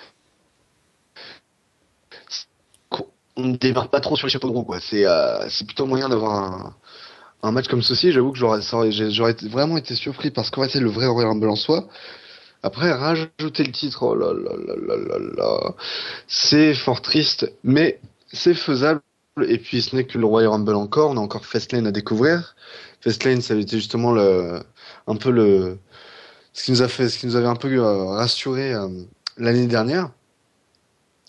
qu'on ne démarre pas trop sur les chapeaux de roue, quoi. C'est plutôt moyen d'avoir un match comme ceci. J'avoue que j'aurais vraiment été surpris parce qu'aurait été le vrai Royal Rumble en soi. Après, rajouter le titre, oh là là là là là là, c'est fort triste, mais c'est faisable. Et puis, ce n'est que le Royal Rumble encore. On a encore Fastlane à découvrir. Fastlane, ça avait été justement un peu ce qui nous avait un peu rassuré l'année dernière.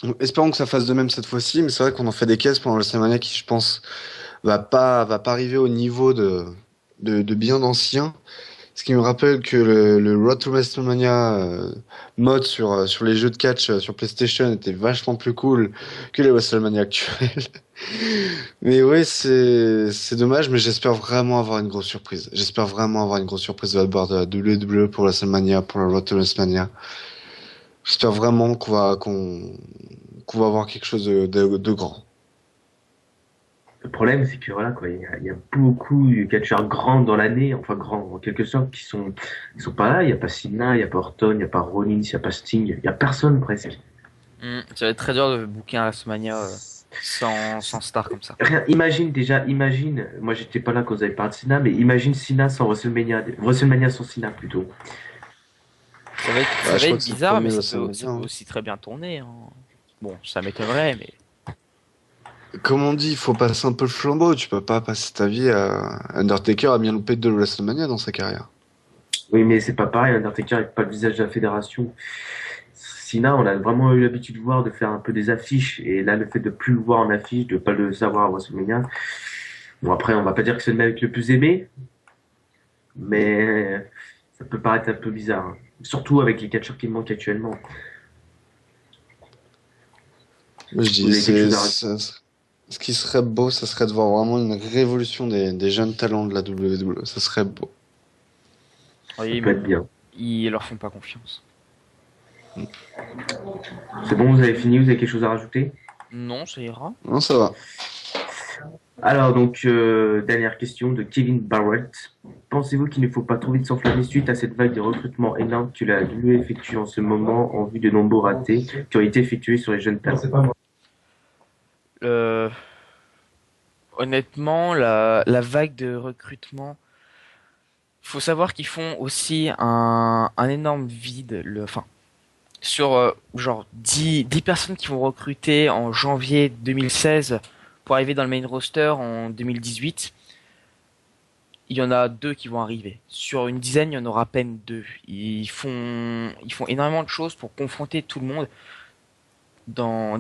Donc, espérons que ça fasse de même cette fois-ci, mais c'est vrai qu'on en fait des caisses pendant le WrestleMania qui, je pense, va pas arriver au niveau de bien d'anciens. Ce qui me rappelle que le Road to WrestleMania mode sur les jeux de catch sur PlayStation était vachement plus cool que les WrestleMania actuels. Mais ouais, c'est dommage, mais j'espère vraiment avoir une grosse surprise. J'espère vraiment avoir une grosse surprise de la part de la WWE pour WrestleMania, pour le Road to WrestleMania. J'espère vraiment qu'on va avoir quelque chose de grand. Le problème, c'est que voilà, quoi, il y a beaucoup de catcheurs grands dans l'année, enfin grands en quelque sorte, qui sont pas là. Il y a pas Cena, il y a pas Orton, il y a pas Rollins, il y a pas Sting, il y a personne presque. Ça va être très dur de booker un WrestleMania sans star comme ça. Imagine, moi j'étais pas là quand vous avez parlé de Cena, mais imagine Cena sans WrestleMania sans Cena plutôt. Ça va être bizarre, mais ça peut aussi très bien tourner. Hein. Bon, ça m'étonnerait, mais... Comme on dit, il faut passer un peu le flambeau. Tu peux pas passer ta vie à Undertaker a bien loupé 2 WrestleMania dans sa carrière. Oui, mais c'est pas pareil. Undertaker n'est pas le visage de la fédération. Cena, on a vraiment eu l'habitude de voir, de faire un peu des affiches. Et là, le fait de plus le voir en affiche, de pas le savoir à WrestleMania. Bon, après, on va pas dire que c'est le mec le plus aimé. Mais ça peut paraître un peu bizarre. Hein. Surtout avec les catcheurs qui manquent actuellement. Je dis, ce qui serait beau, ça serait de voir vraiment une révolution des jeunes talents de la WWE. Ça serait beau. Oui, ça peut être bien. Ils leur font pas confiance. C'est bon, vous avez fini, vous avez quelque chose à rajouter? Non, ça ira. Non, ça va. Alors donc, dernière question de Kevin Barrett. Pensez-vous qu'il ne faut pas trop vite s'enflammer suite à cette vague de recrutement énorme que la WWE effectue en ce moment en vue de nombreux ratés qui ont été effectués sur les jeunes talents? Honnêtement, la vague de recrutement, faut savoir qu'ils font aussi un énorme vide. Sur genre 10 personnes qui vont recruter en janvier 2016 pour arriver dans le main roster en 2018, il y en a 2 qui vont arriver. Sur une dizaine, il y en aura à peine 2. Ils font énormément de choses pour confronter tout le monde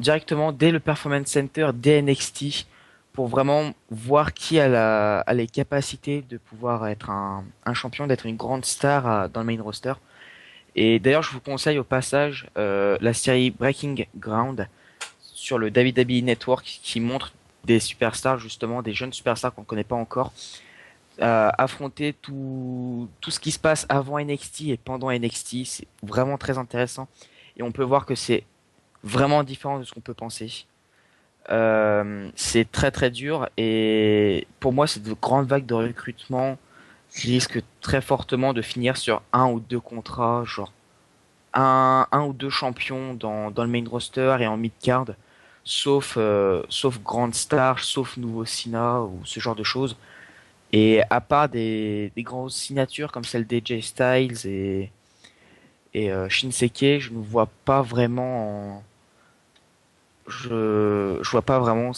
directement dès le Performance Center, dès NXT, pour vraiment voir qui a les capacités de pouvoir être un champion, d'être une grande star dans le main roster. Et d'ailleurs, je vous conseille au passage la série Breaking Ground sur le WWE Network qui montre des superstars, justement, des jeunes superstars qu'on ne connaît pas encore, affronter tout ce qui se passe avant NXT et pendant NXT. C'est vraiment très intéressant. Et on peut voir que c'est vraiment différent de ce qu'on peut penser. C'est très très dur et pour moi c'est de grandes vagues de recrutement qui risquent très fortement de finir sur 1 ou 2 contrats, genre un ou 2 champions dans le main roster et en mid-card, sauf grande star, sauf nouveau Cena ou ce genre de choses. Et à part des grosses signatures comme celle d'AJ Styles et Shinsuke, je ne vois pas vraiment je vois pas vraiment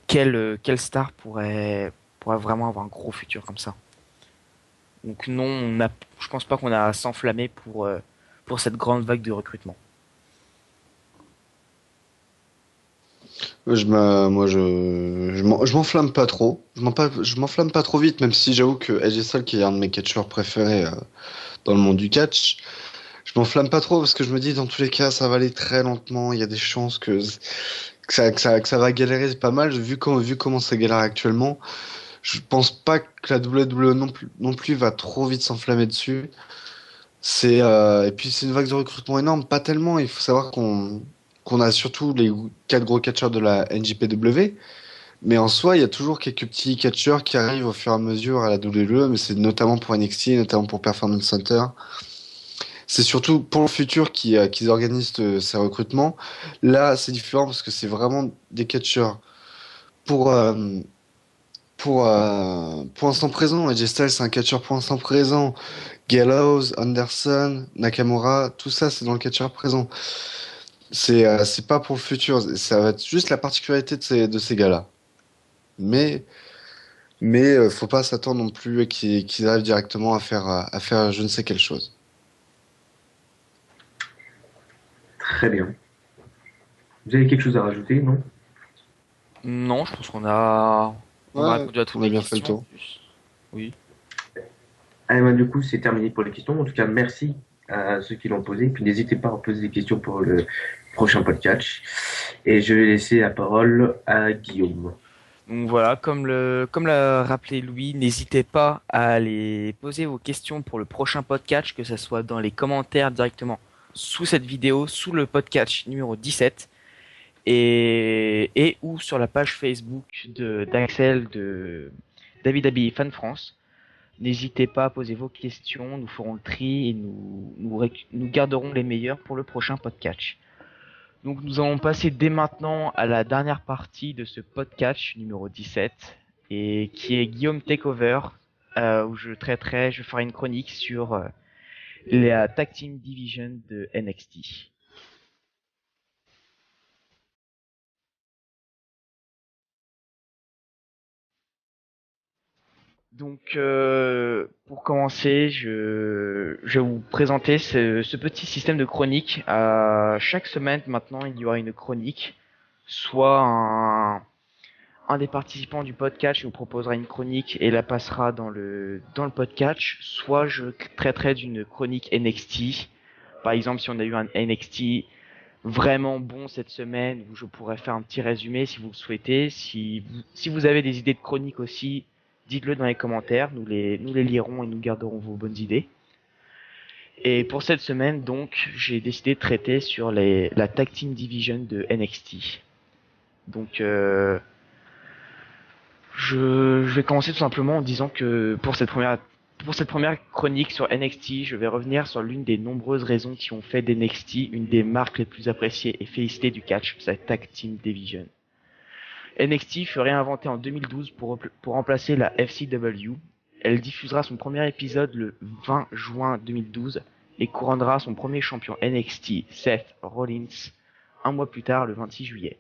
quelle star pourrait vraiment avoir un gros futur comme ça. Donc non, je pense pas qu'on a à s'enflammer pour cette grande vague de recrutement. Je m'enflamme pas trop. Je m'enflamme pas trop vite, même si j'avoue que AJ Styles, qui est un de mes catcheurs préférés dans le monde du catch, je m'enflamme pas trop parce que je me dis dans tous les cas ça va aller très lentement. Il y a des chances que ça va galérer pas mal. Vu comment ça galère actuellement, je pense pas que la WWE non plus va trop vite s'enflammer dessus. Et puis c'est une vague de recrutement énorme, pas tellement. Il faut savoir qu'on a surtout les 4 gros catcheurs de la NJPW, mais en soi il y a toujours quelques petits catcheurs qui arrivent au fur et à mesure à la WWE, mais c'est notamment pour NXT, notamment pour Performance Center. C'est surtout pour le futur qu'ils organisent ces recrutements. Là, c'est différent parce que c'est vraiment des catcheurs pour, euh, pour l'instant présent. AJ Styles, c'est un catcheur pour l'instant présent. Gallows, Anderson, Nakamura, tout ça, c'est dans le catcheur présent. C'est pas pour le futur. Ça va être juste la particularité de ces gars-là. Mais, mais faut pas s'attendre non plus qu'ils arrivent directement à faire je ne sais quelle chose. Très bien. Vous avez quelque chose à rajouter, non? Non, je pense qu'on a Ouais, répondu à toutes on a les bien fait le questions. tour. Oui. Allez, bah, du coup, c'est terminé pour les questions. En tout cas, merci à ceux qui l'ont posé. Puis n'hésitez pas à poser des questions pour le prochain podcast. Et je vais laisser la parole à Guillaume. Donc voilà, comme l'a rappelé Louis, n'hésitez pas à aller poser vos questions pour le prochain podcast, que ce soit dans les commentaires directement sous cette vidéo, sous le podcast numéro 17, et ou sur la page Facebook d'Axel de David Abi Fan France. N'hésitez pas à poser vos questions, nous ferons le tri et nous garderons les meilleurs pour le prochain podcast. Donc nous allons passer dès maintenant à la dernière partie de ce podcast numéro 17 et qui est Guillaume Takeover, où je ferai une chronique sur la Tag Team Division de NXT. Donc pour commencer, je vais vous présenter ce petit système de chronique. Chaque semaine maintenant, il y aura une chronique, soit un des participants du podcast vous proposera une chronique et la passera dans le podcast, soit je traiterai d'une chronique NXT. Par exemple, si on a eu un NXT vraiment bon cette semaine, où je pourrais faire un petit résumé si vous le souhaitez. Si vous avez des idées de chronique aussi, dites-le dans les commentaires, nous les lirons et nous garderons vos bonnes idées. Et pour cette semaine, donc, j'ai décidé de traiter sur la Tag Team Division de NXT. Donc, je vais commencer tout simplement en disant que pour cette première chronique sur NXT, je vais revenir sur l'une des nombreuses raisons qui ont fait d'NXT une des marques les plus appréciées et félicitées du catch, sa Tag Team Division. NXT fut réinventée en 2012 pour remplacer la FCW. Elle diffusera son premier épisode le 20 juin 2012 et couronnera son premier champion NXT, Seth Rollins, un mois plus tard, le 26 juillet.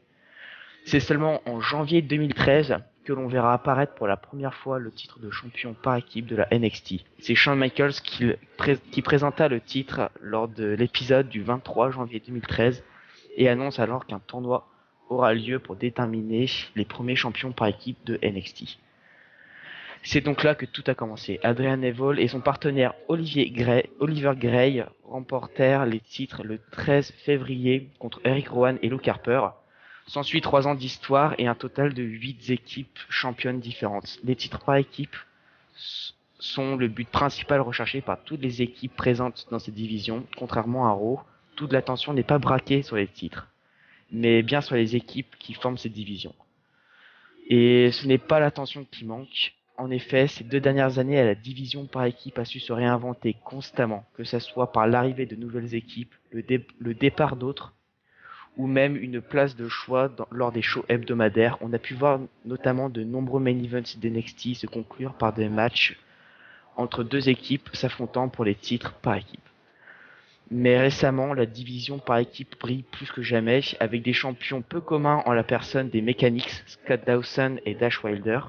C'est seulement en janvier 2013 que l'on verra apparaître pour la première fois le titre de champion par équipe de la NXT. C'est Shawn Michaels qui présenta le titre lors de l'épisode du 23 janvier 2013 et annonce alors qu'un tournoi aura lieu pour déterminer les premiers champions par équipe de NXT. C'est donc là que tout a commencé. Adrian Neville et son partenaire Oliver Gray remportèrent les titres le 13 février contre Eric Rowan et Luke Harper. S'ensuit 3 ans d'histoire et un total de 8 équipes championnes différentes. Les titres par équipe sont le but principal recherché par toutes les équipes présentes dans cette division. Contrairement à Raw, toute l'attention n'est pas braquée sur les titres, mais bien sur les équipes qui forment cette division. Et ce n'est pas l'attention qui manque. En effet, ces 2 dernières années, la division par équipe a su se réinventer constamment, que ce soit par l'arrivée de nouvelles équipes, le départ d'autres, ou même une place de choix lors des shows hebdomadaires. On a pu voir notamment de nombreux main events d'NXT se conclure par des matchs entre 2 équipes s'affrontant pour les titres par équipe. Mais récemment, la division par équipe brille plus que jamais, avec des champions peu communs en la personne des Mechanics, Scott Dawson et Dash Wilder,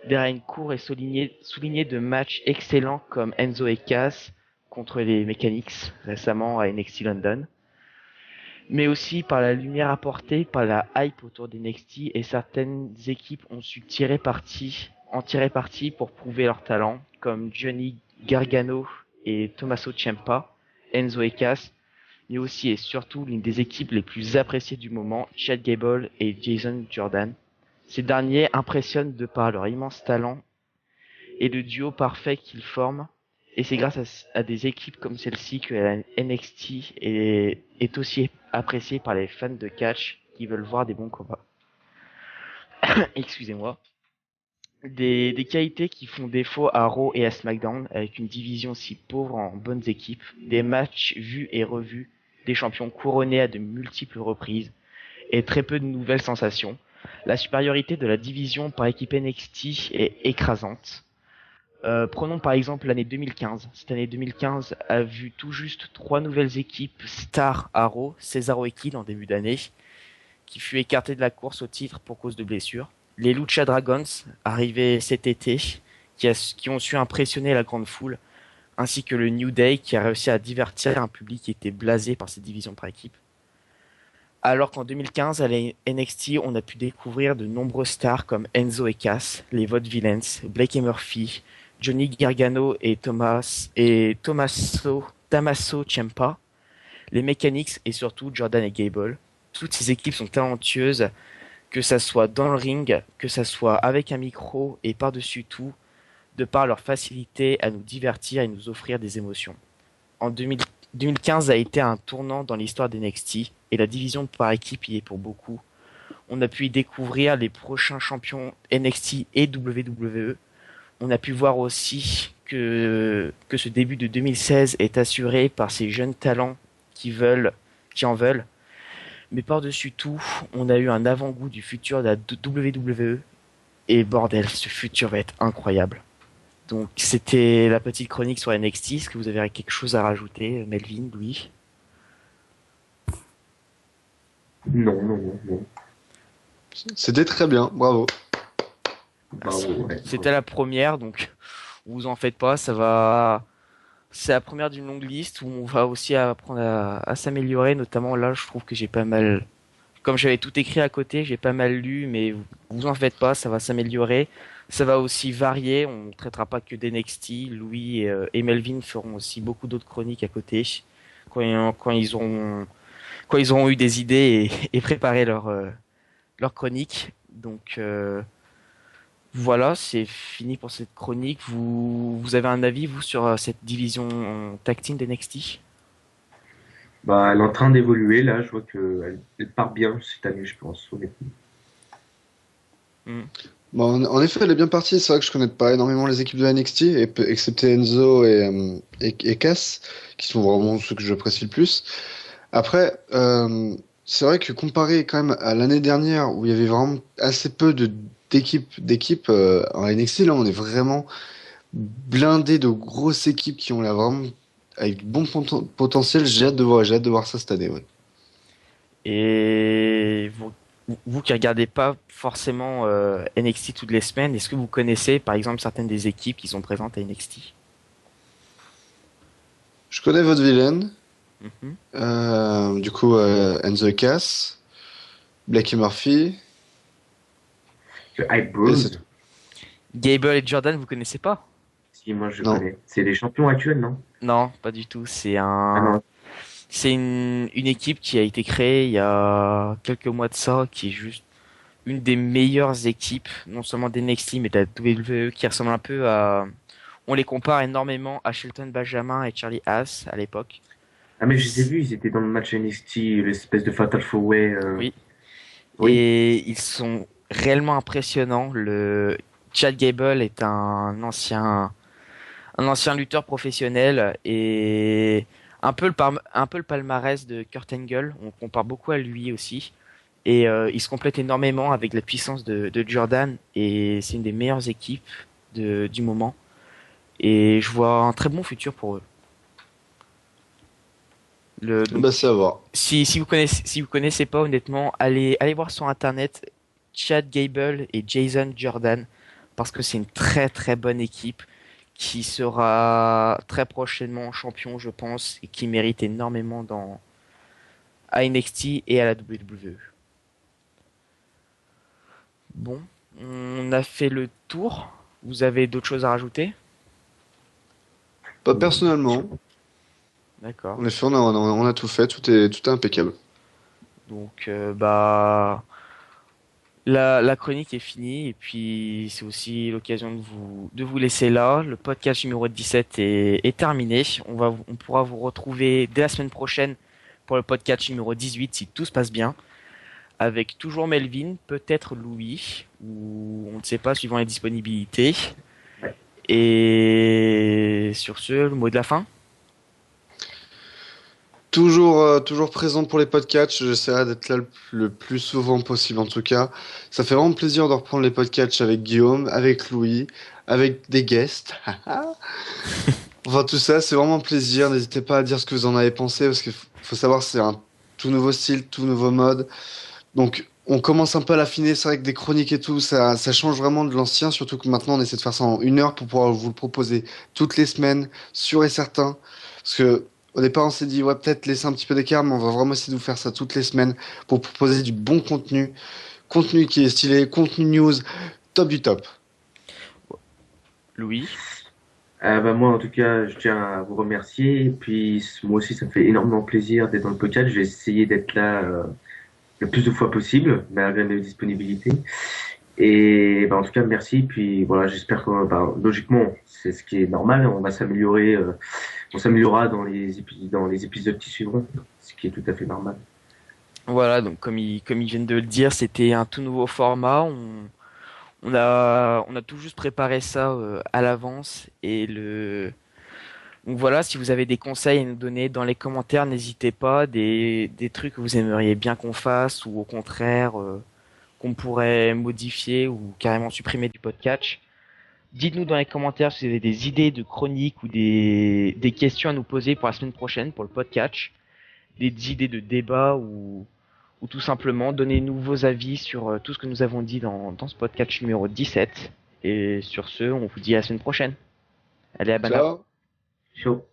des règnes courts et soulignés de matchs excellents comme Enzo et Cass contre les Mechanics récemment à NXT London, mais aussi par la lumière apportée par la hype autour d'NXT, et certaines équipes ont su en tirer parti pour prouver leur talent, comme Johnny Gargano et Tommaso Ciampa, Enzo et Cass, mais aussi et surtout l'une des équipes les plus appréciées du moment, Chad Gable et Jason Jordan. Ces derniers impressionnent de par leur immense talent et le duo parfait qu'ils forment, et c'est grâce à des équipes comme celle-ci que la NXT est aussi appréciée par les fans de catch qui veulent voir des bons combats. Excusez-moi. Des qualités qui font défaut à Raw et à SmackDown, avec une division si pauvre en bonnes équipes, des matchs vus et revus, des champions couronnés à de multiples reprises, et très peu de nouvelles sensations. La supériorité de la division par équipe NXT est écrasante. Prenons par exemple l'année 2015. Cette année 2015 a vu tout juste 3 nouvelles équipes stars à Raw, Cesaro et Kidd en début d'année, qui fut écarté de la course au titre pour cause de blessures. Les Lucha Dragons, arrivés cet été, qui ont su impressionner la grande foule, ainsi que le New Day, qui a réussi à divertir un public qui était blasé par cette division par équipe. Alors qu'en 2015, à la NXT, on a pu découvrir de nombreux stars comme Enzo et Cass, les Vaudevillains, Blake et Murphy, Johnny Gargano et Tommaso Ciampa, les Mechanics et surtout Jordan et Gable. Toutes ces équipes sont talentueuses, que ça soit dans le ring, que ça soit avec un micro et par-dessus tout, de par leur facilité à nous divertir et nous offrir des émotions. En 2015 a été un tournant dans l'histoire d'NXT et la division par équipe y est pour beaucoup. On a pu y découvrir les prochains champions NXT et WWE. On a pu voir aussi que ce début de 2016 est assuré par ces jeunes talents qui en veulent. Mais par-dessus tout, on a eu un avant-goût du futur de la WWE. Et bordel, ce futur va être incroyable. Donc c'était la petite chronique sur NXT. Est-ce que vous avez quelque chose à rajouter, Melvin, Louis? Non. C'était très bien, bravo. Ouais. C'était la première, donc vous en faites pas, c'est la première d'une longue liste où on va aussi apprendre à s'améliorer. Notamment là, je trouve que j'ai pas mal, comme j'avais tout écrit à côté, j'ai pas mal lu, mais vous en faites pas, ça va s'améliorer. Ça va aussi varier, on ne traitera pas que d'NXT. Louis et Melvin feront aussi beaucoup d'autres chroniques à côté quand ils auront eu des idées et préparé leur chronique. Donc voilà, c'est fini pour cette chronique. Vous avez un avis, vous, sur cette division tag team d'NXT? Bah, elle est en train d'évoluer, là. Je vois qu'elle part bien cette année, je pense, honnêtement. Bon, en effet, elle est bien partie. C'est vrai que je connais pas énormément les équipes de NXT, excepté Enzo et Cass, qui sont vraiment ceux que j'apprécie le plus. Après, c'est vrai que comparé quand même à l'année dernière, où il y avait vraiment assez peu d'équipes en NXT, là, on est vraiment blindé de grosses équipes qui ont là vraiment avec bon potentiel. J'ai hâte de voir ça cette année. Ouais. Et vous qui regardez pas forcément NXT toutes les semaines, est-ce que vous connaissez par exemple certaines des équipes qui sont présentes à NXT? Je connais votre vilaine. Mhm. Du coup, Enzo Cass, Blackie Murphy. Le Hype Et Bros, c'est tout. Gable et Jordan, vous connaissez pas? si moi je Non. connais. C'est les champions actuels, non? Non, pas du tout. Ah non. C'est une équipe qui a été créée il y a quelques mois de ça, qui est juste une des meilleures équipes, non seulement d'NXT, mais de la WWE, qui ressemble un peu à... On les compare énormément à Shelton Benjamin et Charlie Haas à l'époque. Ah mais je les ai vus, ils étaient dans le match NXT, l'espèce de Fatal 4-Way. Oui. Oui. Et ils sont réellement impressionnants. Le Chad Gable est un ancien lutteur professionnel et un peu le palmarès de Kurt Angle. On compare beaucoup à lui aussi. Et ils se complètent énormément avec la puissance de Jordan. Et c'est une des meilleures équipes du moment. Et je vois un très bon futur pour eux. Donc, Bah, c'est à voir. si vous connaissez pas honnêtement, allez voir sur internet Chad Gable et Jason Jordan parce que c'est une très très bonne équipe qui sera très prochainement champion, je pense, et qui mérite énormément à NXT et à la WWE. Bon, on a fait le tour. Vous avez d'autres choses à rajouter? Pas personnellement. D'accord. En effet, on a tout fait, tout est impeccable. Donc, la chronique est finie et puis c'est aussi l'occasion de vous laisser là. Le podcast numéro 17 est terminé. On pourra vous retrouver dès la semaine prochaine pour le podcast numéro 18 si tout se passe bien. Avec toujours Melvin, peut-être Louis, ou on ne sait pas suivant les disponibilités. Ouais. Et sur ce, le mot de la fin? Toujours présent pour les podcasts. J'essaierai d'être là le plus souvent possible, en tout cas. Ça fait vraiment plaisir de reprendre les podcasts avec Guillaume, avec Louis, avec des guests. Enfin, tout ça, c'est vraiment un plaisir. N'hésitez pas à dire ce que vous en avez pensé, parce qu'il faut savoir, c'est un tout nouveau style, tout nouveau mode. Donc, on commence un peu à l'affiner. C'est vrai que des chroniques et tout, ça change vraiment de l'ancien, surtout que maintenant, on essaie de faire ça en 1 heure pour pouvoir vous le proposer toutes les semaines, sûr et certain. Parce que, au départ, on s'est dit, ouais, peut-être laisser un petit peu d'écart, mais on va vraiment essayer de vous faire ça toutes les semaines pour proposer du bon contenu. Contenu qui est stylé, contenu news, top du top. Louis? Bah, moi, en tout cas, je tiens à vous remercier. Et puis, moi aussi, ça me fait énormément plaisir d'être dans le podcast. Je vais essayer d'être là le plus de fois possible, malgré mes disponibilités. Et bah, en tout cas, merci. Puis voilà, j'espère que bah, logiquement, c'est ce qui est normal. On va s'améliorer, on s'améliorera dans les épisodes qui suivront, ce qui est tout à fait normal. Voilà, donc comme ils viennent de le dire, c'était un tout nouveau format. On a tout juste préparé ça à l'avance donc voilà, si vous avez des conseils à nous donner dans les commentaires, n'hésitez pas, des trucs que vous aimeriez bien qu'on fasse ou au contraire qu'on pourrait modifier ou carrément supprimer du podcast. Dites-nous dans les commentaires si vous avez des idées de chroniques ou des questions à nous poser pour la semaine prochaine pour le podcast, des idées de débat ou tout simplement donnez-nous vos avis sur tout ce que nous avons dit dans ce podcast numéro 17. Et sur ce, on vous dit à la semaine prochaine. Allez, à Bana. Ciao. Chaud.